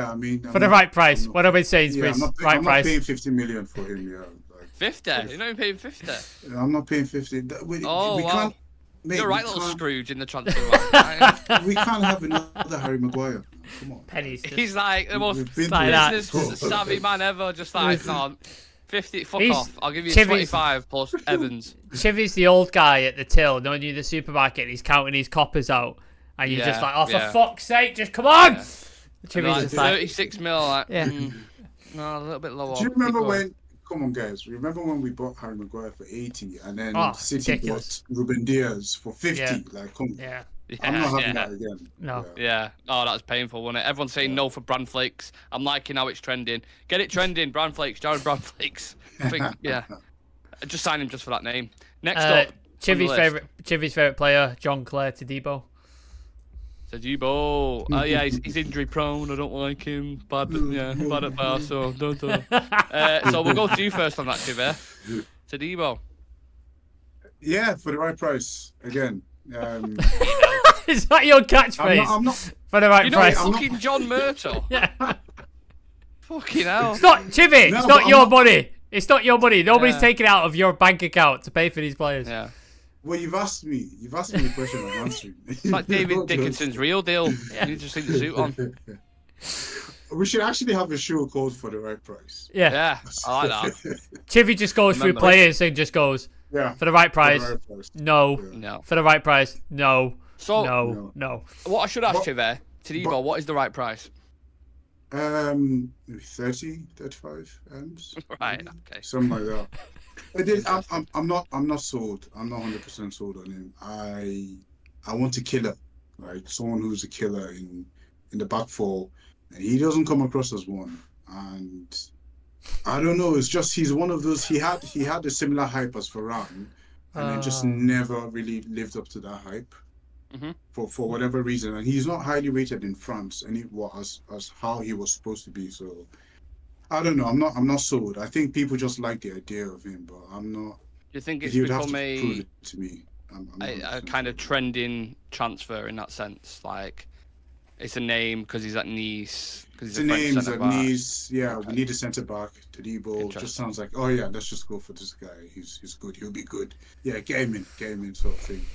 Speaker 2: I mean,
Speaker 3: for the right price. What are we saying,
Speaker 2: I'm not paying 50 million for him. Yeah, like,
Speaker 1: 50. You're not even paying 50.
Speaker 2: I'm not paying 50. We
Speaker 1: wow.
Speaker 2: can't. Mate,
Speaker 1: you're right, little Scrooge in the transfer market.
Speaker 2: We can't have another Harry Maguire. Come on.
Speaker 3: Pennies.
Speaker 1: He's like the most business savvy man ever. Just like, no, 50. Fuck off. I'll give you 25 plus Evans.
Speaker 3: Chivy's the old guy at the till, knowing you in the supermarket. He's counting his coppers out. And you're just like, oh, for fuck's sake, just come on!
Speaker 1: Yeah.
Speaker 3: Chivy's
Speaker 1: just like 36 mil, like, no, a little bit lower.
Speaker 2: Do you remember when, come on guys, remember when we bought Harry Maguire for 80 and then City bought Ruben Diaz for 50? Like, come on.
Speaker 3: Yeah.
Speaker 2: I'm not having that again.
Speaker 3: No.
Speaker 1: Yeah. Oh, that was painful, wasn't it? Everyone's saying no for bran flakes. I'm liking how it's trending. Get it trending, bran flakes, Jared Bran flakes. Yeah. Just sign him just for that name. Next up.
Speaker 3: Chivy's favourite player, John Clare Todibo.
Speaker 1: Todibo. Oh yeah, he's injury prone. I don't like him. Bad at bar. So don't. So we'll go to you first on that, Chivy. Todibo.
Speaker 2: Yeah, for the right price again.
Speaker 3: Is that your catchphrase?
Speaker 2: I'm not
Speaker 3: for the right price.
Speaker 1: Fucking John Murtaugh.
Speaker 3: Yeah.
Speaker 1: Fucking hell.
Speaker 3: It's not Chivy. It's not your money. It's not your money. Nobody's taking it out of your bank account to pay for these players.
Speaker 2: Yeah. Well, you've asked me the question I'm answering.
Speaker 1: It's like David Dickinson's real deal. You need to see the suit on.
Speaker 2: We should actually have a show called For the Right Price.
Speaker 1: Yeah, I like that.
Speaker 3: Chivy just goes through players and just goes, for the right price, no. For the right price, no.
Speaker 1: So,
Speaker 3: no.
Speaker 1: What I should ask Chivy, Todibo, what is the right price?
Speaker 2: Maybe 30, 35 M's.
Speaker 1: Right, okay.
Speaker 2: Something like that. I'm not sold. I'm not 100% sold on him. I want a killer, right? Someone who's a killer in the back four, and he doesn't come across as one. And I don't know. It's just he's one of those. He had a similar hype as Varane, and then just never really lived up to that hype. For whatever reason, and he's not highly rated in France, and as how he was supposed to be. So I don't know. I'm not sold. I think people just like the idea of him, but I'm not.
Speaker 1: Do you think it's
Speaker 2: you'd
Speaker 1: become
Speaker 2: have to prove it to me?
Speaker 1: a kind of trending transfer in that sense? Like, it's a name because he's at Nice.
Speaker 2: It's a name. He's at Nice. Yeah, we need a centre back. Todibo just sounds like, oh yeah, let's just go for this guy. He's good. He'll be good. Yeah, get him in, sort of thing.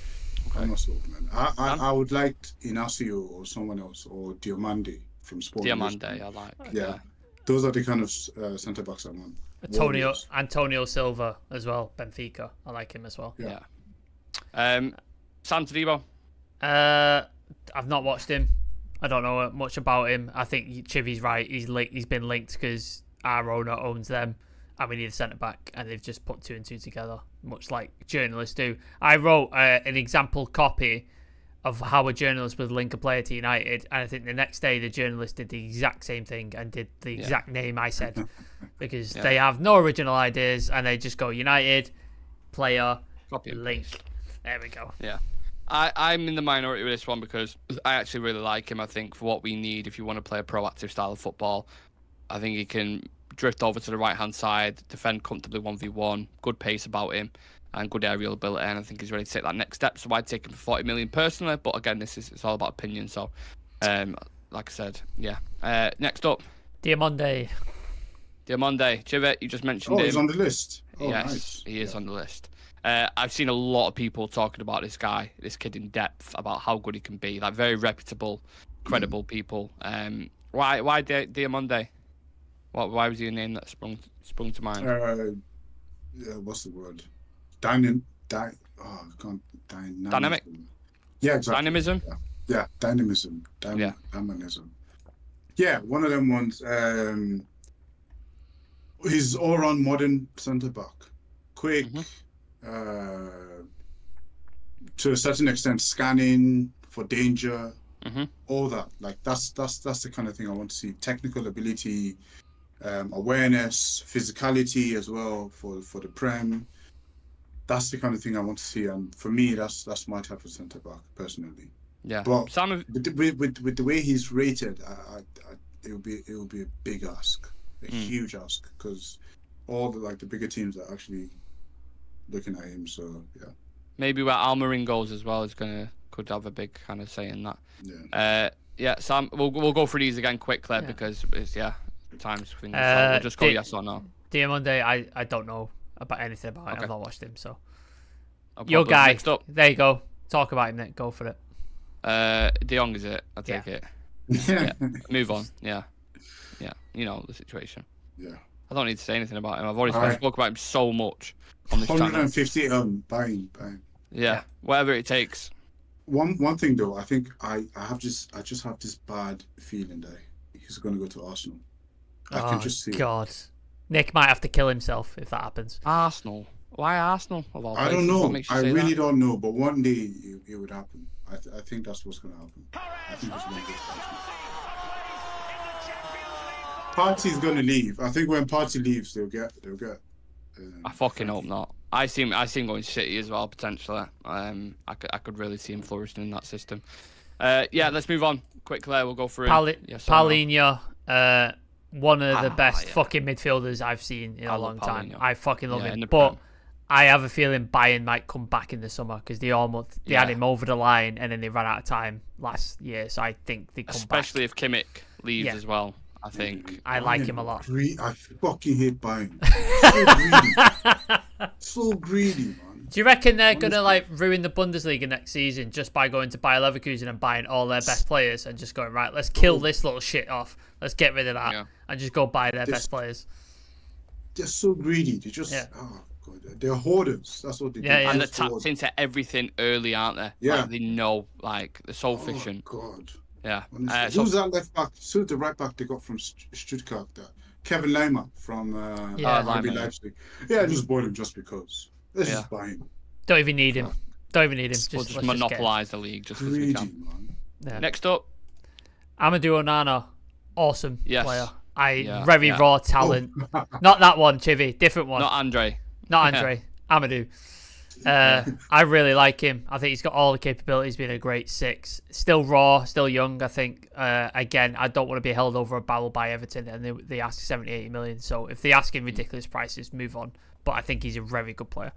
Speaker 2: Okay. I'm not sold, man. I would like Inacio or someone else, or Diomande from Sporting.
Speaker 1: Diomande, I like.
Speaker 2: Yeah. Those are the kind of centre backs I want.
Speaker 3: Antonio Silva as well, Benfica. I like him as well.
Speaker 1: Yeah. Sam Todibo.
Speaker 3: I've not watched him. I don't know much about him. I think Chivy's right. He's been linked because our owner owns them, and we need a centre back, and they've just put two and two together, much like journalists do. I wrote an example copy of how a journalist would link a player to United, and I think the next day the journalist did the exact same thing and did the exact name I said, because they have no original ideas and they just go United, player, link. There we go.
Speaker 1: Yeah. I'm in the minority with this one because I actually really like him. I think for what we need, if you want to play a proactive style of football, I think he can drift over to the right-hand side, defend comfortably 1v1, good pace about him, and good aerial ability, and I think he's ready to take that next step. So I'd take him for 40 million personally, but again, it's all about opinion. So, like I said, next up,
Speaker 3: Diomande.
Speaker 1: Chivette, you just mentioned him.
Speaker 2: He's on the list.
Speaker 1: Yes,
Speaker 2: nice.
Speaker 1: He is on the list. I've seen a lot of people talking about this kid in depth, about how good he can be. Like, very reputable, credible people. Why Diomande? Why was he a name that sprung to mind?
Speaker 2: What's the word? Dynamic.
Speaker 1: Yeah, exactly. Dynamism?
Speaker 2: Yeah, dynamism. Dynamism. Yeah, one of them ones. He's all-round modern centre back, quick, to a certain extent, scanning for danger, all that. Like that's the kind of thing I want to see. Technical ability, awareness, physicality as well for the Prem. That's the kind of thing I want to see, and for me, that's my type of centre back personally.
Speaker 1: Yeah,
Speaker 2: but
Speaker 1: with
Speaker 2: the way he's rated, it will be a big ask, a huge ask, because all the bigger teams are actually looking at him. So yeah,
Speaker 1: maybe where Almarin goes as well could have a big kind of say in that.
Speaker 2: Yeah.
Speaker 1: Sam, we'll go through these again quickly because it's time's thing. So we'll just go yes or no.
Speaker 3: Diamonde, I don't know about anything about him. I've not watched him, so
Speaker 1: your
Speaker 3: guy.
Speaker 1: Next up.
Speaker 3: There you go. Talk about him then. Go for it.
Speaker 1: De Jong is it? I take it. Yeah. Move on. Yeah. You know the situation.
Speaker 2: Yeah.
Speaker 1: I don't need to say anything about him. I've already spoke about him so much on this
Speaker 2: 150 buying.
Speaker 1: Yeah. Whatever it takes.
Speaker 2: One thing though, I think I just have this bad feeling that he's going to go to Arsenal. I can just see.
Speaker 3: God, Nick might have to kill himself if that happens.
Speaker 1: Arsenal. Why Arsenal?
Speaker 2: I don't know. I really don't know. But one day it would happen. I think that's what's going to happen. I think he's going to go to Arsenal. Partey's going to leave. I think when Partey leaves, they'll get.
Speaker 1: I fucking hope not. I see him going City as well potentially. I could really see him flourishing in that system. Let's move on quickly. We'll go through.
Speaker 3: Paulinho, one of the best fucking midfielders I've seen in a long time. I fucking love him. But I have a feeling Bayern might come back in the summer because they had him over the line and then they ran out of time last year. So I think they come
Speaker 1: especially
Speaker 3: back.
Speaker 1: if Kimmich leaves as well. I think
Speaker 3: I like him a lot.
Speaker 2: I fucking hate Bayern. So greedy, man.
Speaker 3: Do you reckon they're gonna ruin the Bundesliga next season just by going to Bayer Leverkusen and buying all their best players and just going right? Let's kill this little shit off. Let's get rid of that and just go buy their best players.
Speaker 2: They're so greedy. They just oh god, they're hoarders. That's what they do.
Speaker 1: And they're tapped into everything early, aren't they?
Speaker 2: Yeah,
Speaker 1: they know. They're so efficient.
Speaker 2: God.
Speaker 1: Yeah.
Speaker 2: Who's that left back? So the right back they got from Stuttgart. Kevin Lima from RB Leipzig. Yeah, I just bought him just because. Let's just buy him.
Speaker 3: Don't even need him.
Speaker 1: Just monopolise the league just because we can.
Speaker 2: Man.
Speaker 1: Yeah. Next up,
Speaker 3: Amadou Onana, awesome player. Very raw talent. Not that one, Chivy. Different one.
Speaker 1: Not Andre.
Speaker 3: Amadou. I really like him. I think he's got all the capabilities, being a great six. Still raw, still young, I think. Again, I don't want to be held over a barrel by Everton, and they ask 70, 80 million. So if they ask him ridiculous prices, move on. But I think he's a very good player.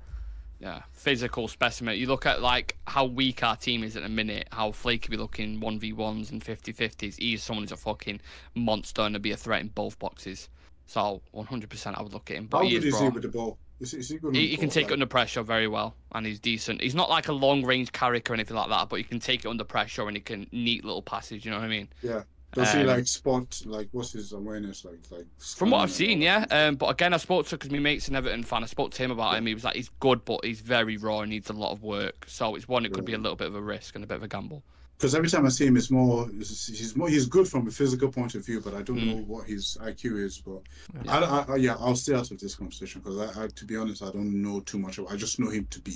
Speaker 1: Yeah, physical specimen. You look at how weak our team is at the minute, how flaky we look in 1v1s and 50-50s. He's someone who's a fucking monster and to be a threat in both boxes. So 100% I would look at him. But
Speaker 2: how good is he with the ball?
Speaker 1: He can take it under pressure very well, and he's decent. He's not like a long-range carrick or anything like that, but he can take it under pressure and he can neat little passes. You know what I mean?
Speaker 2: Yeah. Does he spot what's his awareness like?
Speaker 1: From what I've seen, yeah. But again, I spoke to because my mate's an Everton fan. I spoke to him about him. He was like, he's good, but he's very raw and needs a lot of work. So it's one. It could be a little bit of a risk and a bit of a gamble.
Speaker 2: Because every time I see him, he's good from a physical point of view, but I don't know what his IQ is. But I'll stay out of this conversation because I to be honest, I don't know too much. I just know him to be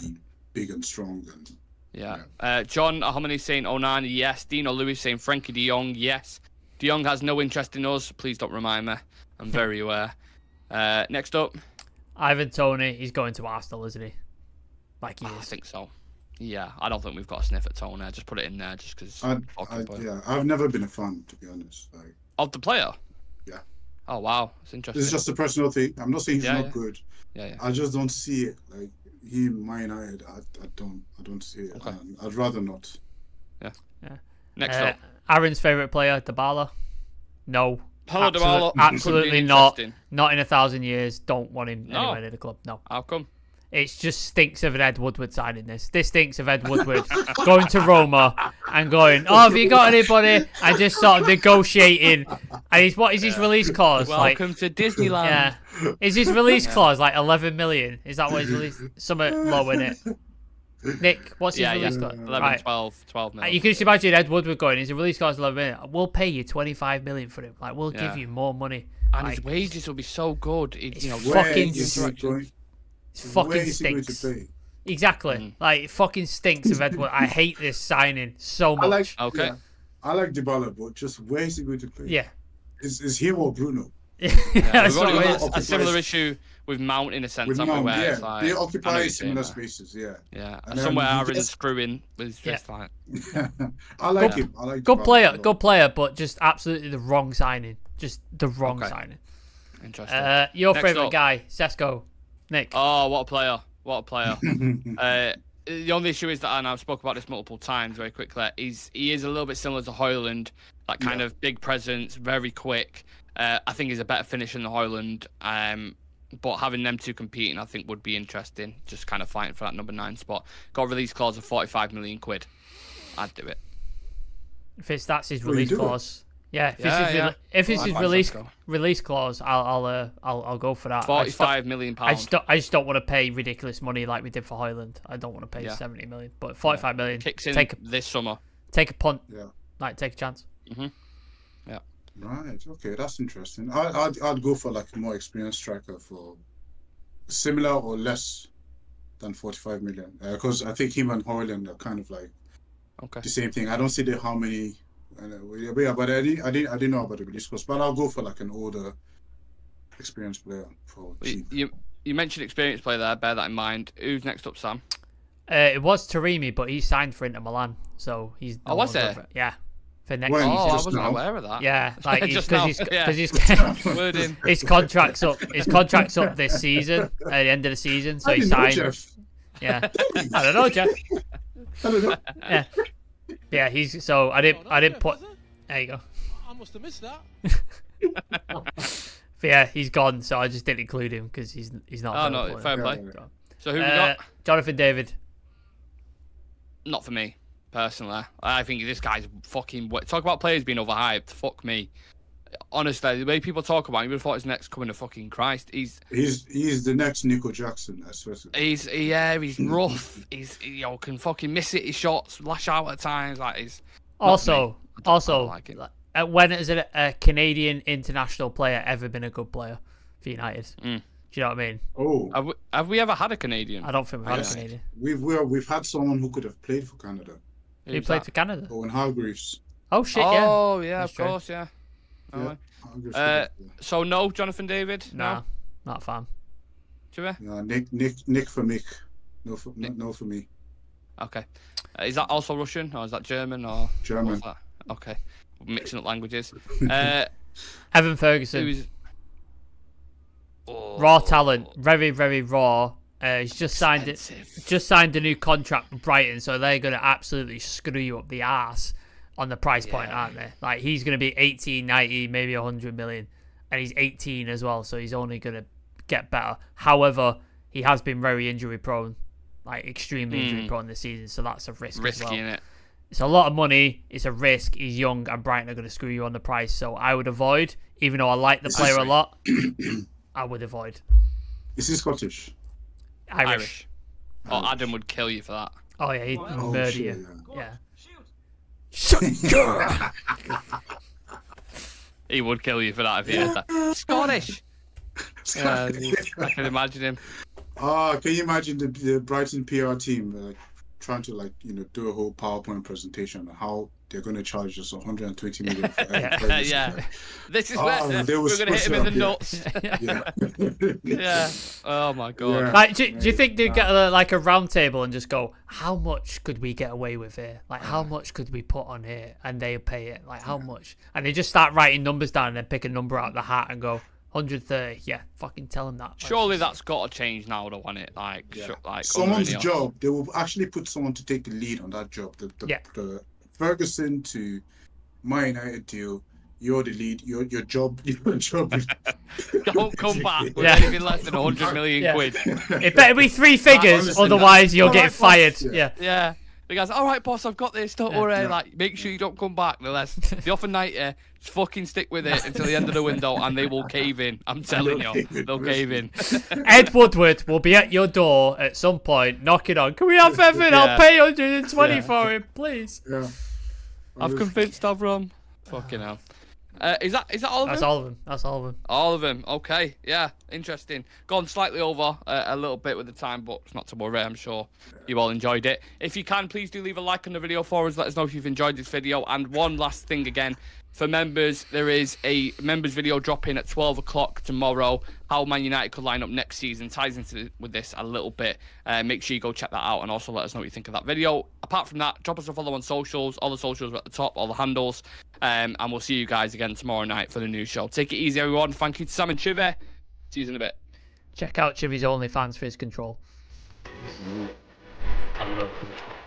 Speaker 2: big and strong. And
Speaker 1: John Ahomany saying Onana, yes. Dino Lewis saying Frankie de Jong, yes. De Jong has no interest in us. Please don't remind me. I'm very aware. Next up,
Speaker 3: Ivan Toney. He's going to Arsenal, isn't he? Like he is.
Speaker 1: I think so. Yeah, I don't think we've got a sniff at Toney. Just put it in there just because.
Speaker 2: I've never been a fan, to be honest.
Speaker 1: Of the player?
Speaker 2: Yeah.
Speaker 1: Oh wow, it's interesting.
Speaker 2: It's just a personal thing. I'm not saying he's not good.
Speaker 1: Yeah.
Speaker 2: I just don't see it. Man United, I don't see it.
Speaker 1: Okay.
Speaker 2: I'd rather not.
Speaker 1: Yeah. Next up,
Speaker 3: Aaron's favourite player, Dybala. No.
Speaker 1: Hello, Dybala.
Speaker 3: Absolutely not. Not in 1,000 years. Don't want him anywhere near the club. No.
Speaker 1: How come?
Speaker 3: It just stinks of an Ed Woodward signing this. This stinks of Ed Woodward going to Roma and going, oh, have you got anybody? And just sort of negotiating. And what is his release clause?
Speaker 1: Welcome to Disneyland.
Speaker 3: Yeah. Is his release clause 11 million? Is that what his release? Something low in it. Nick, what's his
Speaker 1: Yeah,
Speaker 3: release
Speaker 1: yeah.
Speaker 3: clause?
Speaker 1: 11,
Speaker 3: Right.
Speaker 1: 12 million.
Speaker 3: You can just imagine Ed Woodward going, his release clause 11 million. We'll pay you 25 million for him. Like, we'll give you more money.
Speaker 1: And
Speaker 3: Like,
Speaker 1: his wages will be so good.
Speaker 3: It's
Speaker 1: You know,
Speaker 3: fucking
Speaker 2: Where is he going?
Speaker 3: it
Speaker 2: Where
Speaker 3: fucking
Speaker 2: is he going
Speaker 3: stinks.
Speaker 2: to play?
Speaker 3: Exactly. Like, it fucking stinks of Ed Woodward. I hate this signing so much.
Speaker 2: I like
Speaker 1: Okay.
Speaker 2: yeah, I like Dybala, but just where is he going to play?
Speaker 3: Yeah.
Speaker 2: Is him or Bruno?
Speaker 1: Yeah,
Speaker 3: That's
Speaker 1: we've only
Speaker 3: what it
Speaker 1: got
Speaker 3: is.
Speaker 1: a
Speaker 2: occupies-
Speaker 1: similar issue with Mount in a sense,
Speaker 2: With
Speaker 1: haven't we,
Speaker 2: Mount,
Speaker 1: where
Speaker 2: yeah,
Speaker 1: it's like,
Speaker 2: they
Speaker 1: I know
Speaker 2: occupy
Speaker 1: you're saying
Speaker 2: similar
Speaker 1: that.
Speaker 2: spaces. Yeah,
Speaker 1: Yeah,
Speaker 2: And
Speaker 1: somewhere
Speaker 2: then he
Speaker 1: Aaron's
Speaker 2: gets-
Speaker 1: screwing with
Speaker 3: Yeah.
Speaker 1: just like.
Speaker 2: I like
Speaker 3: Good-
Speaker 2: him. I like
Speaker 3: Good
Speaker 2: Dybala
Speaker 3: player,
Speaker 2: a lot.
Speaker 3: good player, but just absolutely the wrong signing. Just the wrong
Speaker 1: Okay.
Speaker 3: signing.
Speaker 1: Interesting.
Speaker 3: Your
Speaker 1: Next
Speaker 3: favourite
Speaker 1: up.
Speaker 3: guy, Sesko. Nick.
Speaker 1: Oh, what a player! What a player! The only issue is that, and I've spoken about this multiple times very quickly, he is a little bit similar to Hoyland, that kind of big presence, very quick. I think he's a better finisher than Hoyland, but having them two competing, I think, would be interesting. Just kind of fighting for that number 9 spot. Got a release clause of 45 million quid. I'd do it.
Speaker 3: If that's his
Speaker 2: Well, you
Speaker 3: release
Speaker 2: do it.
Speaker 3: clause. Yeah, if
Speaker 1: Yeah,
Speaker 3: it's his,
Speaker 1: yeah.
Speaker 3: if it's
Speaker 1: I
Speaker 3: his
Speaker 1: like
Speaker 3: release
Speaker 1: Sesko.
Speaker 3: release clause, I'll go for that.
Speaker 1: £45 million.
Speaker 3: I just don't want to pay ridiculous money like we did for Hoyland. I don't want to pay
Speaker 1: Yeah.
Speaker 3: 70 million, but 45 million.
Speaker 1: Kicks in
Speaker 3: Take
Speaker 1: this summer.
Speaker 3: a punt.
Speaker 2: Yeah.
Speaker 3: Like take a chance.
Speaker 1: Yeah.
Speaker 2: Right. Okay, that's interesting. I'd go for like a more experienced striker for similar or less than 45 million, because I think him and Hoyland are kind of like
Speaker 1: Okay.
Speaker 2: the same thing. I don't see the how many. Yeah, but I didn't know about the release cost. But I'll go for like an older, experienced player for cheap.
Speaker 1: You mentioned experienced player there. Bear that in mind. Who's next up, Sam?
Speaker 3: It was Taremi, but he signed for Inter Milan, so he's.
Speaker 1: Oh, was
Speaker 3: longer
Speaker 1: it?
Speaker 3: for it. Yeah, for next
Speaker 2: When?
Speaker 3: season.
Speaker 1: Oh, I
Speaker 2: Just
Speaker 1: wasn't
Speaker 2: now?
Speaker 1: aware of that.
Speaker 3: Yeah, like
Speaker 1: Just
Speaker 3: because
Speaker 1: now, yeah.
Speaker 3: he's
Speaker 1: Wording.
Speaker 3: his contract's up. His contract's up this season at the end of the season, so
Speaker 2: I
Speaker 3: he
Speaker 2: didn't know,
Speaker 3: signed.
Speaker 2: Jeff.
Speaker 3: Yeah, I don't know, Jeff.
Speaker 2: I don't know.
Speaker 3: Yeah, yeah. He's so I didn't put. There you go.
Speaker 4: I must have missed that.
Speaker 3: But yeah, he's gone, so I just didn't include him because he's not.
Speaker 1: Oh,
Speaker 3: available
Speaker 1: no, fair play.
Speaker 2: Yeah.
Speaker 1: So who we got?
Speaker 3: Jonathan David.
Speaker 1: Not for me, personally. I think this guy's fucking... Talk about players being overhyped. Fuck me. Honestly, the way people talk about him, you would have thought he's next coming to fucking Christ. He's
Speaker 2: He's the next Nico Jackson, I swear to God.
Speaker 1: he's rough. He's can fucking miss it. His shots, lash out at times. Like he's
Speaker 3: Also,
Speaker 1: I don't like him.
Speaker 3: when has a Canadian international player ever been a good player for United?
Speaker 1: Mm.
Speaker 3: Do you know what I mean?
Speaker 2: Oh,
Speaker 1: Have we ever had a Canadian?
Speaker 3: I don't think we've had
Speaker 2: Yes.
Speaker 3: a Canadian.
Speaker 2: we've had someone who could have played for Canada.
Speaker 3: Who
Speaker 1: Who's
Speaker 3: played
Speaker 1: that?
Speaker 3: for Canada?
Speaker 2: Owen Hargreaves.
Speaker 3: Oh shit! Yeah.
Speaker 1: Oh yeah,
Speaker 3: That's
Speaker 1: of
Speaker 3: true.
Speaker 1: course, yeah. Oh,
Speaker 2: Yeah,
Speaker 1: well.
Speaker 2: Hargreaves
Speaker 1: Uh,
Speaker 2: could have-
Speaker 1: So no, Jonathan David.
Speaker 3: Nah,
Speaker 1: No,
Speaker 3: not a fan.
Speaker 1: do you?
Speaker 2: No, Nick for Mick. No for me.
Speaker 1: Okay. Is that also Russian or is that German or
Speaker 2: German.
Speaker 1: what's that? Okay, mixing up languages.
Speaker 3: Evan Ferguson,
Speaker 1: Who's
Speaker 3: raw talent, very very raw. He's just signed it.
Speaker 1: Expensive.
Speaker 3: Just signed a new contract with Brighton, so they're going to absolutely screw you up the arse on the price point,
Speaker 1: Yeah.
Speaker 3: aren't they? Like, he's going to be 18, 90, maybe 100 million. And he's 18 as well, so he's only going to get better. However, he has been very injury prone, like extremely injury prone this season, so that's a risk as
Speaker 1: Risky,
Speaker 3: well.
Speaker 1: innit?
Speaker 3: It's a lot of money, it's a risk, he's young, and Brighton are going to screw you on the price, so I would avoid, even though I like the player a lot, I would avoid.
Speaker 2: Is he Scottish?
Speaker 3: Irish.
Speaker 1: Oh, Adam would kill you for that.
Speaker 3: Oh, yeah, he'd
Speaker 2: Oh,
Speaker 3: murder
Speaker 2: shit,
Speaker 3: you.
Speaker 2: yeah.
Speaker 3: Yeah.
Speaker 1: He would kill you for that if he heard that. Scottish. Yeah, I can imagine him.
Speaker 2: Can you imagine the Brighton PR team trying to do a whole PowerPoint presentation on how they're going to charge us 120 million for every player this
Speaker 1: Yeah.
Speaker 2: season?
Speaker 1: This is
Speaker 2: Oh,
Speaker 1: where
Speaker 2: they
Speaker 1: we're
Speaker 2: will
Speaker 1: going to hit him in the
Speaker 2: spruce
Speaker 1: nuts.
Speaker 2: Yeah.
Speaker 1: Yeah. Oh my god.
Speaker 2: Yeah.
Speaker 3: Like, do you think they'd get like a round table and just go, how much could we get away with here? Like, how much could we put on here? And they'll pay it. Like, how much? And they just start writing numbers down and then pick a number out of the hat and go, 130. Yeah, fucking tell them that. Like,
Speaker 1: Surely that's got to change now, though, won't it? Like,
Speaker 2: Yeah.
Speaker 1: like
Speaker 2: Someone's
Speaker 1: under Ineos.
Speaker 2: job, they will actually put someone to take the lead on that job. The Ferguson to Man United deal, you're the lead. Your job is
Speaker 1: Don't come back with
Speaker 3: Yeah.
Speaker 1: anything less than 100 million
Speaker 3: Yeah.
Speaker 1: quid.
Speaker 3: It better be three figures,
Speaker 2: Honestly,
Speaker 3: otherwise you'll
Speaker 2: no,
Speaker 3: get
Speaker 2: like,
Speaker 3: fired.
Speaker 2: yeah.
Speaker 3: Yeah.
Speaker 1: The guy's, all right, boss, I've got this. Don't worry. Like, make sure you don't come back. They offer 90. Just fucking stick with it until the end of the window, and they will cave in. I'm telling you, they'll cave in.
Speaker 3: Ed Woodward will be at your door at some point, knocking on. Can we have Evan? I'll pay 120 for him, please.
Speaker 2: Yeah.
Speaker 1: I've convinced Avram. Fucking hell. Is that all of them?
Speaker 3: That's all of them. That's all of them.
Speaker 1: All of them. Okay. Yeah. Interesting. Gone slightly over a little bit with the time, but it's not to worry. I'm sure you all enjoyed it. If you can, please do leave a like on the video for us. Let us know if you've enjoyed this video. And one last thing again. For members, there is a members video dropping at 12 o'clock tomorrow. How Man United could line up next season ties into with this a little bit. Make sure you go check that out and also let us know what you think of that video. Apart from that, drop us a follow on socials. All the socials are at the top, all the handles. And we'll see you guys again tomorrow night for the new show. Take it easy, everyone. Thank you to Sam and Chive. See you in a bit.
Speaker 3: Check out Chivy's OnlyFans for his control.
Speaker 1: I love control.